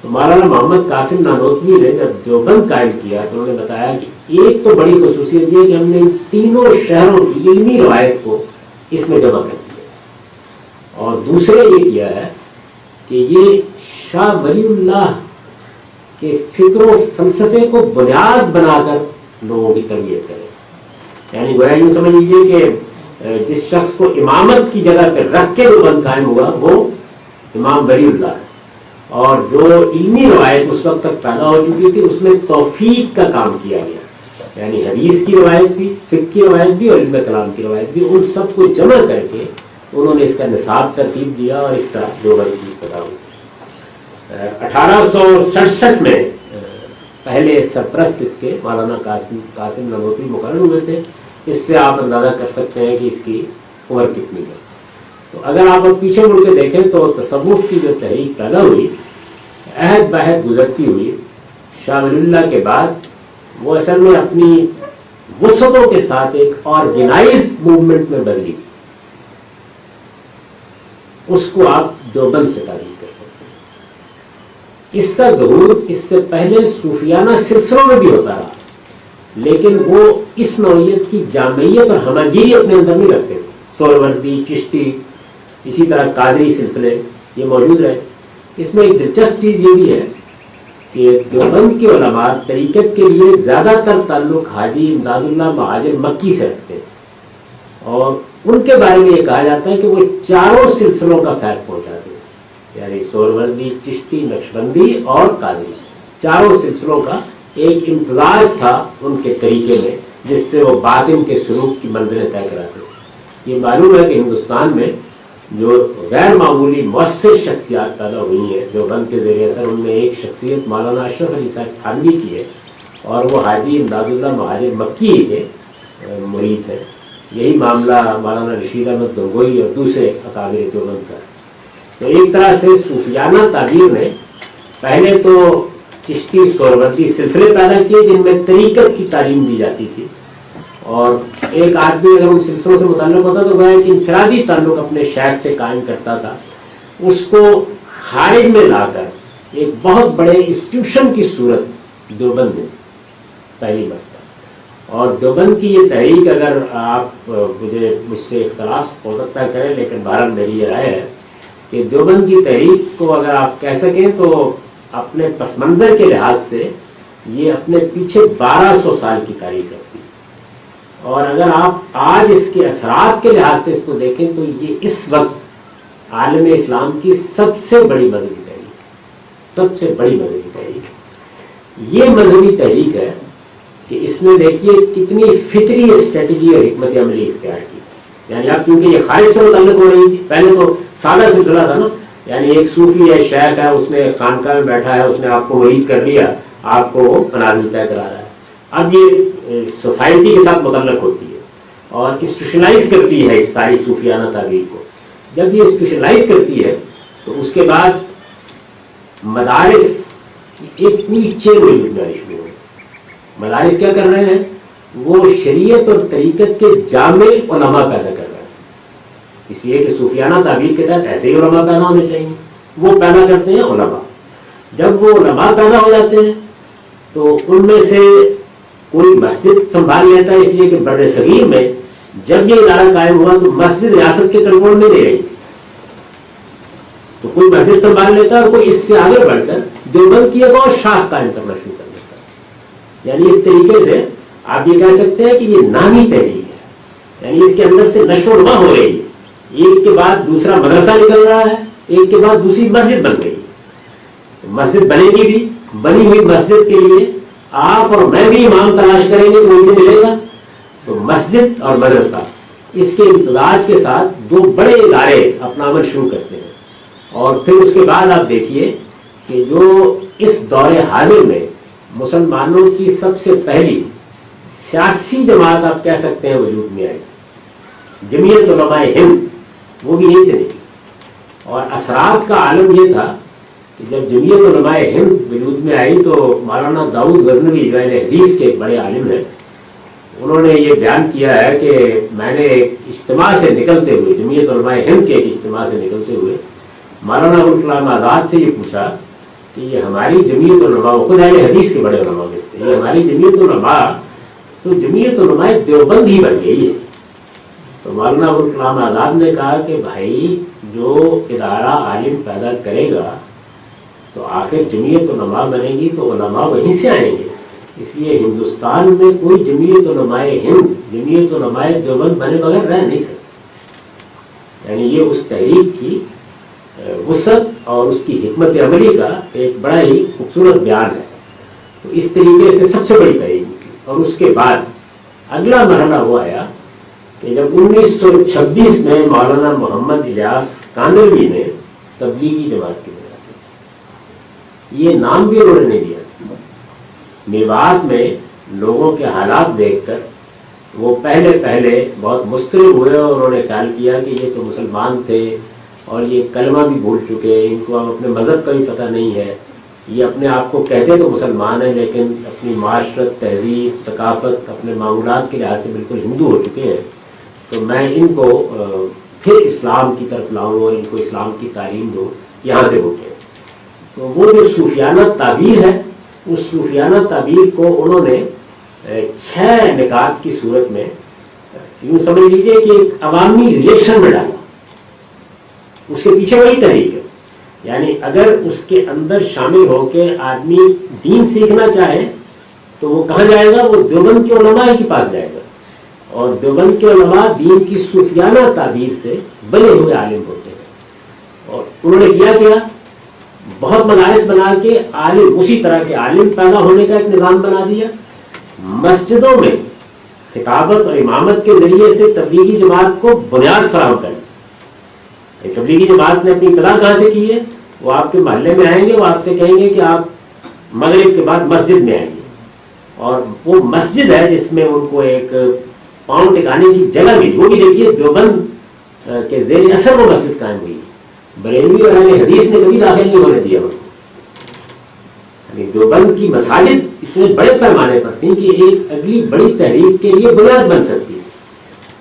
تو مولانا محمد قاسم نانوتوی نے جب دیوبند قائم کیا تو انہوں نے بتایا کہ ایک تو بڑی خصوصیت یہ کہ ہم نے ان تینوں شہروں کی علمی روایت کو اس میں جمع کر دیا، اور دوسرے یہ کیا ہے کہ یہ شاہ ولی اللہ کے فکر و فلسفے کو بنیاد بنا کر لوگوں کی تربیت کرے. یعنی گویا یوں سمجھ لیجیے کہ جس شخص کو امامت کی جگہ پہ رکھ کے دیوبند قائم ہوا وہ امام ولی اللہ ہے، اور جو علمی روایت اس وقت تک پیدا ہو چکی تھی اس میں توفیق کا کام کیا گیا، یعنی حدیث کی روایت بھی، فقہ کی روایت بھی اور علم کلام کی روایت بھی، ان سب کو جمع کر کے انہوں نے اس کا نصاب ترتیب دیا اور اس طرح دیوبند کی ابتدا ہوئی. 1867 میں پہلے سرپرست اس کے مولانا قاسم نانوتوی مقرر ہوئے تھے. اس سے آپ اندازہ کر سکتے ہیں کہ اس کی عمر کتنی ہے. تو اگر آپ اب پیچھے مڑ کے دیکھیں تو تصوف کی جو تحریک پیدا ہوئی عہد بہد گزرتی ہوئی شاہ ولی اللہ کے بعد، وہ اصل میں اپنی وسعتوں کے ساتھ ایک آرگنائزڈ موومنٹ میں بدلی. اس کو آپ دیوبند سے تعبیر کر سکتے ہیں. اس کا ظہور اس سے پہلے صوفیانہ سلسلوں میں بھی ہوتا رہا، لیکن وہ اس نوعیت کی جامعیت اور ہمگیری اپنے اندر نہیں رکھتے تھے. سہروردی، چشتی، اسی طرح قادری سلسلے یہ موجود رہے. اس میں ایک دلچسپ چیز یہ بھی ہے کہ دیوبند کے علماء طریقت کے لیے زیادہ تر تعلق حاجی امداد اللہ مہاجر مکی سے رکھتے ہیں، اور ان کے بارے میں یہ کہا جاتا ہے کہ وہ چاروں سلسلوں کا فیض پہنچاتے ہیں، یعنی سہروردی، چشتی، نقشبندی اور قادری، چاروں سلسلوں کا ایک امتزاج تھا ان کے طریقے میں، جس سے وہ باطن کے سلوک کی منزلیں طے کراتے. یہ معلوم ہے کہ ہندوستان میں جو غیر معمولی مؤثر شخصیات پیدا ہوئی ہیں دیوبند کے زیر اثر، ان میں ایک شخصیت مولانا اشرف علی صاحب تھانوی کی ہے، اور وہ حاجی امداد اللہ مہاجر مکی کے مرید ہیں. یہی معاملہ مولانا رشید احمد گنگوئی اور دوسرے اکابر دیوبند کا. تو ایک طرح سے صوفیانہ تعبیر نے پہلے تو چشتی سہروردی سلسلے پیدا کیے جن میں طریقت کی تعلیم دی جاتی تھی، اور ایک آدمی اگر ان سلسلوں سے متعلق ہوتا تو وہ ایک انفرادی تعلق اپنے شیخ سے قائم کرتا تھا، اس کو خارج میں لا کر ایک بہت بڑے انسٹیٹیوشن کی صورت دیوبند میں پہلی مرتبہ. اور دیوبند کی یہ تحریک، اگر آپ مجھ سے اختلاف ہو سکتا ہے کریں، لیکن بہرحال میری یہ رائے ہے کہ دیوبند کی تحریک کو اگر آپ کہہ سکیں تو اپنے پس منظر کے لحاظ سے یہ اپنے پیچھے 1200 سال کی تاریخ رکھتی ہے، اور اگر آپ آج اس کے اثرات کے لحاظ سے اس کو دیکھیں تو یہ اس وقت عالم اسلام کی سب سے بڑی مذہبی تحریک، سب سے بڑی مذہبی تحریک ہے. یہ مذہبی تحریک ہے کہ اس نے دیکھیے کتنی فطری اسٹریٹجی اور حکمت عملی اختیار کی. یعنی اب کیونکہ یہ خارج سے متعلق ہو رہی تھی، پہلے تو سادہ سلسلہ تھا نا، یعنی ایک صوفی ہے، شیخ ہے، اس نے خانقاہ میں بیٹھا ہے، اس نے آپ کو مرید کر لیا، آپ کو منازل طے کرا رہا ہے. اب یہ سوسائٹی کے ساتھ متعلق ہوتی ہے اور انسٹیٹیوشنلائز کرتی ہے اس ساری صوفیانہ تعبیر کو. جب یہ انسٹیٹیوشنلائز کرتی ہے تو اس کے بعد مدارس کی ایک پوری چین بنانی شروع ہوئی. مدارس کیا کر رہے ہیں؟ وہ شریعت اور طریقت کے جامع علماء پیدا کر رہے ہیں، اس لیے کہ صوفیانہ تعبیر کے تحت ایسے ہی علماء پیدا ہونے چاہیے. وہ پیدا کرتے ہیں علماء. جب وہ علماء پیدا ہو جاتے ہیں تو ان میں سے کوئی مسجد سنبھال لیتا ہے، اس لیے کہ بر صغیر میں جب یہ ادارہ قائم ہوا تو مسجد ریاست کے کنٹرول میں نہیں رہی، تو کوئی مسجد سنبھال لیتا ہے اور کوئی اس سے آگے بڑھ کر دیوبند کی ایک اور شاخ قائم کرنا شروع کر دیتا ہے۔ یعنی اس طریقے سے آپ یہ کہہ سکتے ہیں کہ یہ نامی تحریک ہے، یعنی اس کے اندر سے نشو و نما ہو رہی ہے، ایک کے بعد دوسرا مدرسہ نکل رہا ہے، ایک کے بعد دوسری مسجد بن گئی، مسجد بنے گی بھی، بنی ہوئی مسجد کے لیے آپ اور میں بھی امام تلاش کریں گے، وہیں سے ملے گا، تو مسجد اور مدرسہ اس کے امتزاج کے ساتھ دو بڑے ادارے اپنا عمل شروع کرتے ہیں۔ اور پھر اس کے بعد آپ دیکھیے کہ جو اس دور حاضر میں مسلمانوں کی سب سے پہلی سیاسی جماعت آپ کہہ سکتے ہیں وجود میں آئی، جمعیت علماء ہند، وہ بھی یہیں سے نکلی۔ اور اثرات کا عالم یہ تھا کہ جب جمعیت علماء ہند وجود میں آئی تو مولانا داؤد غزنوی جو اہل حدیث کے ایک بڑے عالم ہیں، انہوں نے یہ بیان کیا ہے کہ میں نے ایک اجتماع سے نکلتے ہوئے، جمعیت علماء ہند کے ایک اجتماع سے نکلتے ہوئے مولانا ابوالکلام آزاد سے یہ پوچھا کہ یہ ہماری جمعیت علماء، خود اہل حدیث کے بڑے علماء میں سے، یہ ہماری جمعیت علماء تو جمعیت علماء دیوبند ہی بن گئی ہے۔ تو مولانا ابوالکلام آزاد نے کہا کہ بھائی جو ادارہ عالم پیدا کرے گا تو آخر جمعیت علماء بنے گی تو علماء وہیں سے آئیں گے، اس لیے ہندوستان میں کوئی جمعیت علماء ہند، جمعیت علماء دیوبند بنے بغیر رہ نہیں سکتے۔ یعنی یہ اس تحریک کی وسعت اور اس کی حکمت عملی کا ایک بڑا ہی خوبصورت بیان ہے۔ تو اس طریقے سے سب سے بڑی تحریک کی، اور اس کے بعد اگلا مرحلہ وہ آیا کہ جب 1926 میں مولانا محمد الیاس کانلوی نے تبلیغی جماعت کی بنا دی، یہ نام بھی انہوں نے نہیں دیا۔ میوات میں لوگوں کے حالات دیکھ کر وہ پہلے بہت مضطرب ہوئے اور انہوں نے خیال کیا کہ یہ تو مسلمان تھے اور یہ کلمہ بھی بھول چکے، ان کو اب اپنے مذہب کا بھی پتہ نہیں ہے، یہ اپنے آپ کو کہتے تو مسلمان ہیں لیکن اپنی معاشرت، تہذیب، ثقافت، اپنے معمولات کے لحاظ سے بالکل ہندو ہو چکے ہیں، تو میں ان کو پھر اسلام کی طرف لاؤں اور ان کو اسلام کی تعلیم دوں، یہاں سے اٹھے۔ تو وہ جو صوفیانہ تعبیر ہے، اس صوفیانہ تعبیر کو انہوں نے 6 نکات کی صورت میں یوں سمجھ لیجیے کہ ایک عوامی ریلیشن میں ڈالا۔ اس کے پیچھے وہی تحریک ہے، یعنی اگر اس کے اندر شامل ہو کے آدمی دین سیکھنا چاہے تو وہ کہاں جائے گا؟ وہ دیوبند کے علماء کے پاس جائے گا، اور دیوبند کے علماء دین کی صوفیانہ تعبیر سے بنے ہوئے عالم ہوتے ہیں۔ اور انہوں نے کیا بہت مدارس بنا کے عالم، اسی طرح کے عالم پیدا ہونے کا ایک نظام بنا دیا۔ مسجدوں میں خطابت اور امامت کے ذریعے سے تبلیغی جماعت کو بنیاد فراہم کریں۔ تبلیغی جماعت نے اپنی ابتدا کہاں سے کی ہے؟ وہ آپ کے محلے میں آئیں گے، وہ آپ سے کہیں گے کہ آپ مغرب کے بعد مسجد میں آئیں گے، اور وہ مسجد ہے جس میں ان کو ایک پاؤں ٹکانے کی جگہ ملی۔ وہ بھی دیکھیے دیوبند کے زیر اثر وہ مسجد قائم ہوئی، بریلوی اور اہل حدیث نے کبھی داخل نہیں ہونے دیا ان کو۔ یعنی دیوبند کی مساجد اتنے بڑے پیمانے پر تھیں کہ ایک اگلی بڑی تحریک کے لیے بنیاد بن سکتی ہے۔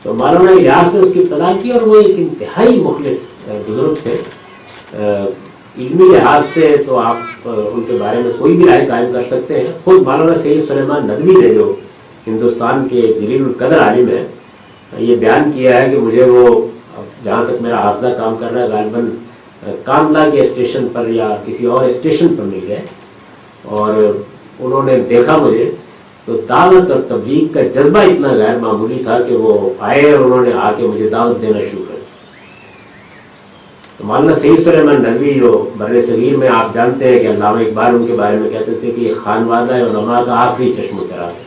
تو مولانا الیاس نے اس کی ابتدا کی، اور وہ ایک انتہائی مخلص بزرگ تھے۔ علمی لحاظ سے تو آپ ان کے بارے میں کوئی بھی رائے قائم کر سکتے ہیں۔ خود مولانا سید سلیمان ندوی نے، جو ہندوستان کے جلیل القدر عالم ہے، یہ بیان کیا ہے کہ مجھے وہ، جہاں تک میرا حافظہ کام کر رہا ہے، غالباً کاندلا کے اسٹیشن پر یا کسی اور اسٹیشن پر مل گئے، اور انہوں نے دیکھا مجھے تو دعوت اور تبلیغ کا جذبہ اتنا غیر معمولی تھا کہ وہ آئے اور انہوں نے آ کے مجھے دعوت دینا شروع کر دی۔ تو مولانا سید سلیمان ندوی جو بر صغیر میں آپ جانتے ہیں کہ علامہ اقبال ان کے بارے میں کہتے تھے کہ یہ خانوادہ علماء کا آخری چشم و چراغ ہے،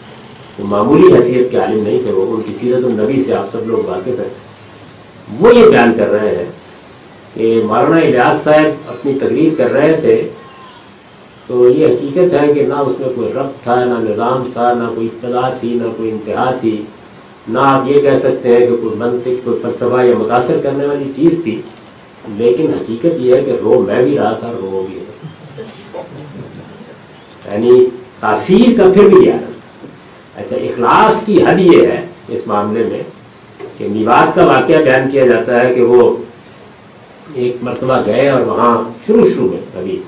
تو معمولی حیثیت کے عالم نہیں تھے وہ، ان کی سیرت النبی سے آپ سب لوگ واقف ہیں۔ وہ یہ بیان کر رہے ہیں کہ مولانا الیاس صاحب اپنی تقریر کر رہے تھے تو یہ حقیقت ہے کہ نہ اس میں کوئی ربط تھا، نہ نظام تھا، نہ کوئی ابتدا تھی، نہ کوئی انتہا تھی، نہ آپ یہ کہہ سکتے ہیں کہ کوئی منطق، کوئی فلسفہ یا متاثر کرنے والی چیز تھی، لیکن حقیقت یہ ہے کہ رو میں بھی رہا تھا، رو بھی رہا، یعنی تاثیر کا پھر بھی یاد۔ اچھا، اخلاص کی حد یہ ہے اس معاملے میں کہ میوات کا واقعہ بیان کیا جاتا ہے کہ وہ ایک مرتبہ گئے اور وہاں شروع میں ابھی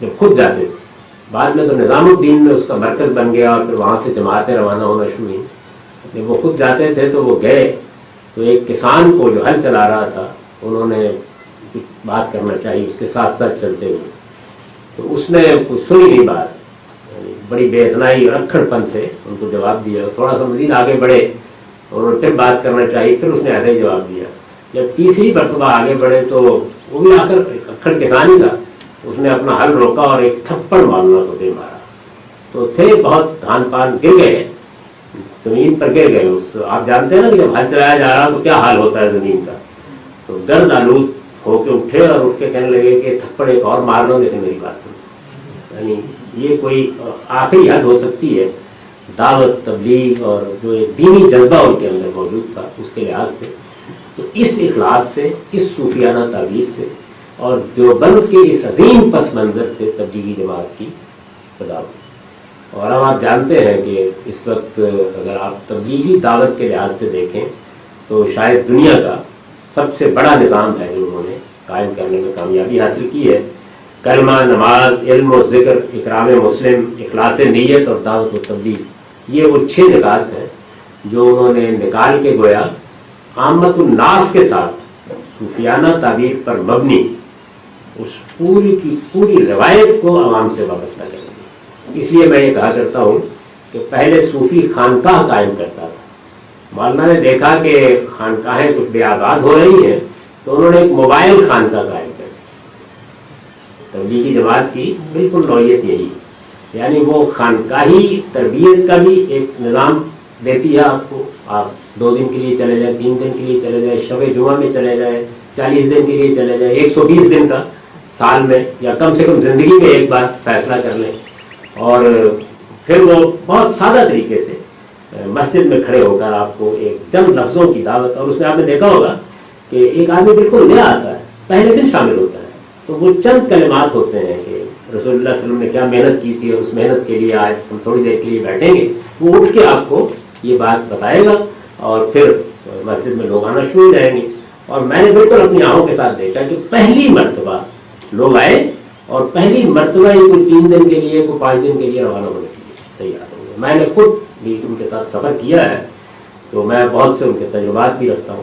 جب خود جاتے تھے بعد میں تو نظام الدین میں اس کا مرکز بن گیا اور پھر وہاں سے جماعتیں روانہ ہونا شروع ہوئیں. جب وہ خود جاتے تھے تو وہ گئے تو ایک کسان کو جو ہل چلا رہا تھا انہوں نے کچھ بات کرنا چاہیے اس کے ساتھ ساتھ چلتے ہوئے, تو اس نے کچھ سنی نہیں بات, بڑی بے اتنائی اور اکھڑ پن سے ان کو جواب دیا. تھوڑا سا مزید آگے بڑھے, انہوں نے پھر بات کرنا چاہیے, پھر اس نے ایسا ہی جواب دیا. جب تیسری مرتبہ آگے بڑھے تو وہ بھی آ کر اکھڑ کسان ہی تھا, اس نے اپنا ہل روکا اور ایک تھپڑ مارنا کو دے مارا. تو تھے بہت دھان پان, گر گئے, زمین پر گر گئے. آپ جانتے ہیں نا کہ جب ہل چلایا جا رہا تو کیا حال ہوتا ہے زمین کا. تو گرد آلود ہو کے اٹھے اور اٹھ کے کہنے لگے کہ تھپڑ ایک اور مار لو لیکن میری بات سنو. یعنی یہ کوئی آخری حد ہو سکتی ہے دعوت تبلیغ اور جو ایک دینی جذبہ ان کے اندر موجود تھا اس کے لحاظ سے. تو اس اخلاص سے, اس صوفیانہ تعبیر سے اور دیوبند کے اس عظیم پس منظر سے تبلیغی جماعت کی پیدا ہوئی. اور اب آپ جانتے ہیں کہ اس وقت اگر آپ تبلیغی دعوت کے لحاظ سے دیکھیں تو شاید دنیا کا سب سے بڑا نظام ہے جو انہوں نے قائم کرنے میں کامیابی حاصل کی ہے. کلمہ, نماز, علم و ذکر, اکرام مسلم, اخلاص نیت اور دعوت و تبلیغ, یہ وہ 6 نکات ہیں جو انہوں نے نکال کے گویا عامت الناس کے ساتھ صوفیانہ تعبیر پر مبنی اس پوری کی پوری روایت کو عوام سے وابستہ کریں گے. اس لیے میں یہ کہا کرتا ہوں کہ پہلے صوفی خانقاہ قائم کرتا تھا. مولانا نے دیکھا کہ خانقاہیں کچھ بے آباد ہو رہی ہیں تو انہوں نے ایک موبائل خانقاہ قائم کر دی. تبلیغی جماعت کی بالکل نوعیت یہی ہے, یعنی وہ خانقاہی تربیت کا بھی ایک نظام دیتی ہے آپ کو. آپ 2 دن کے لیے چلے جائیں, 3 دن کے لیے چلے جائیں, شب جمعہ میں چلے جائیں, 40 دن کے لیے چلے جائیں, 120 دن کا سال میں یا کم سے کم زندگی میں ایک بار فیصلہ کر لیں. اور پھر وہ بہت سادہ طریقے سے مسجد میں کھڑے ہو کر آپ کو ایک چند لفظوں کی دعوت, اور اس میں آپ نے دیکھا ہوگا کہ ایک آدمی بالکل نیا آتا ہے, پہلے دن شامل ہوتا ہے, تو وہ چند کلمات ہوتے ہیں کہ رسول اللہ صلی اللہ علیہ وسلم نے کیا محنت کی تھی اور اس محنت کے لیے آج ہم تھوڑی دیر کے لیے بیٹھیں گے. وہ اٹھ کے آپ کو یہ بات بتائے گا اور پھر مسجد میں لوگ آنا شروع ہو جائیں گے. اور میں نے بالکل اپنی آنکھوں کے ساتھ دیکھا کہ پہلی مرتبہ لوگ آئے اور پہلی مرتبہ ہی کوئی 3 دن کے لیے, کوئی 5 دن کے لیے روانہ ہونے کے لیے تیار ہوں گے. میں نے خود بھی ان کے ساتھ سفر کیا ہے تو میں بہت سے ان کے تجربات بھی رکھتا ہوں.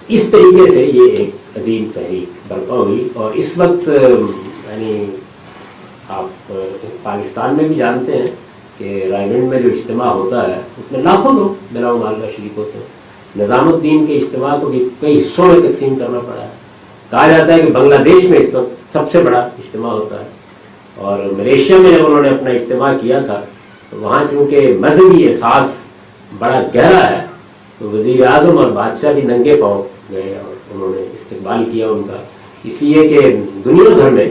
اس طریقے سے یہ ایک عظیم تحریک برپا ہوئی. اور اس وقت یعنی آپ پاکستان میں بھی جانتے ہیں کہ رائے گنج میں جو اجتماع ہوتا ہے اس میں لاکھوں لوگ بلا معاللہ شریک ہوتے ہیں. نظام الدین کے اجتماع کو بھی کئی حصوں میں تقسیم کرنا پڑا ہے. کہا جاتا ہے کہ بنگلہ دیش میں اس وقت سب سے بڑا اجتماع ہوتا ہے, اور ملیشیا میں جب انہوں نے اپنا اجتماع کیا تھا تو وہاں چونکہ مذہبی احساس بڑا گہرا ہے تو وزیر اعظم اور بادشاہ بھی ننگے پاؤں گئے اور انہوں نے استقبال کیا ان کا. اس لیے کہ دنیا بھر میں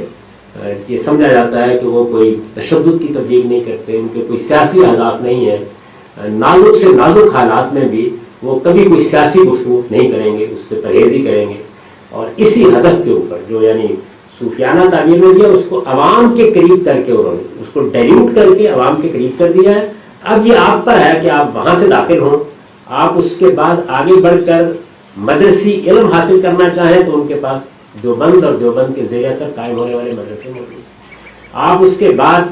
یہ سمجھا جاتا ہے کہ وہ کوئی تشدد کی تبلیغ نہیں کرتے, ان کے کوئی سیاسی اہداف نہیں ہیں. نازک سے نازک حالات میں بھی وہ کبھی کوئی سیاسی گفتگو نہیں کریں گے, اس سے پرہیز ہی کریں گے. اور اسی ہدف کے اوپر جو یعنی صوفیانہ تعبیر میں دیا اس کو عوام کے قریب کر کے انہوں نے اس کو ڈائلیوٹ کر کے عوام کے قریب کر دیا ہے. اب یہ آپ پر ہے کہ آپ وہاں سے داخل ہوں, آپ اس کے بعد آگے بڑھ کر مدرسی علم حاصل کرنا چاہیں تو ان کے پاس دیوبند اور دیوبند کے زیر اثر قائم ہونے والے مدرسے موجود ہیں. آپ اس کے بعد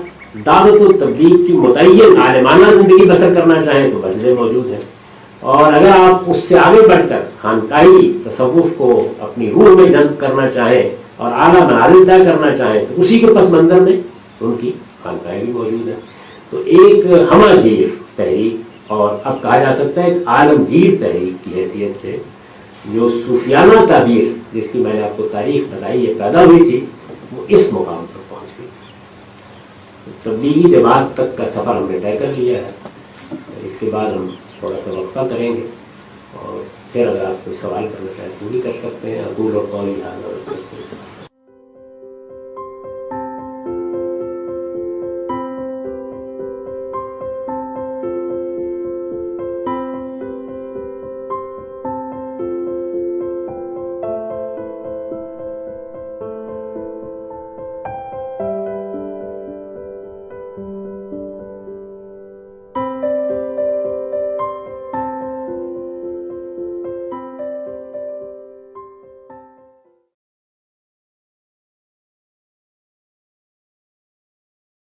دعوت و تبلیغ کی متعین عالمانہ زندگی بسر کرنا چاہیں تو مسجدیں موجود ہیں. اور اگر آپ اس سے آگے بڑھ کر خانقاہی تصوف کو اپنی روح میں جذب کرنا چاہیں اور اعلیٰ منازل طے کرنا چاہیں تو اسی کے پس منظر میں ان کی خانقاہیں بھی موجود ہیں. تو ایک ہمہ گیر تحریک اور اب کہا جا سکتا ہے ایک عالمگیر تحریک کی حیثیت سے جو صوفیانہ تعبیر جس کی میں نے آپ کو تاریخ بتائی ہے پیدا ہوئی تھی وہ اس مقام پر پہنچ گئی. تبلیغی جماعت تک کا سفر ہم نے طے کر لیا ہے. اس کے بعد ہم تھوڑا سا وقفہ کریں گے اور پھر اگر آپ کوئی سوال کرنا چاہیں تو بھی کر سکتے ہیں. اقول قولی ھذا واستغفر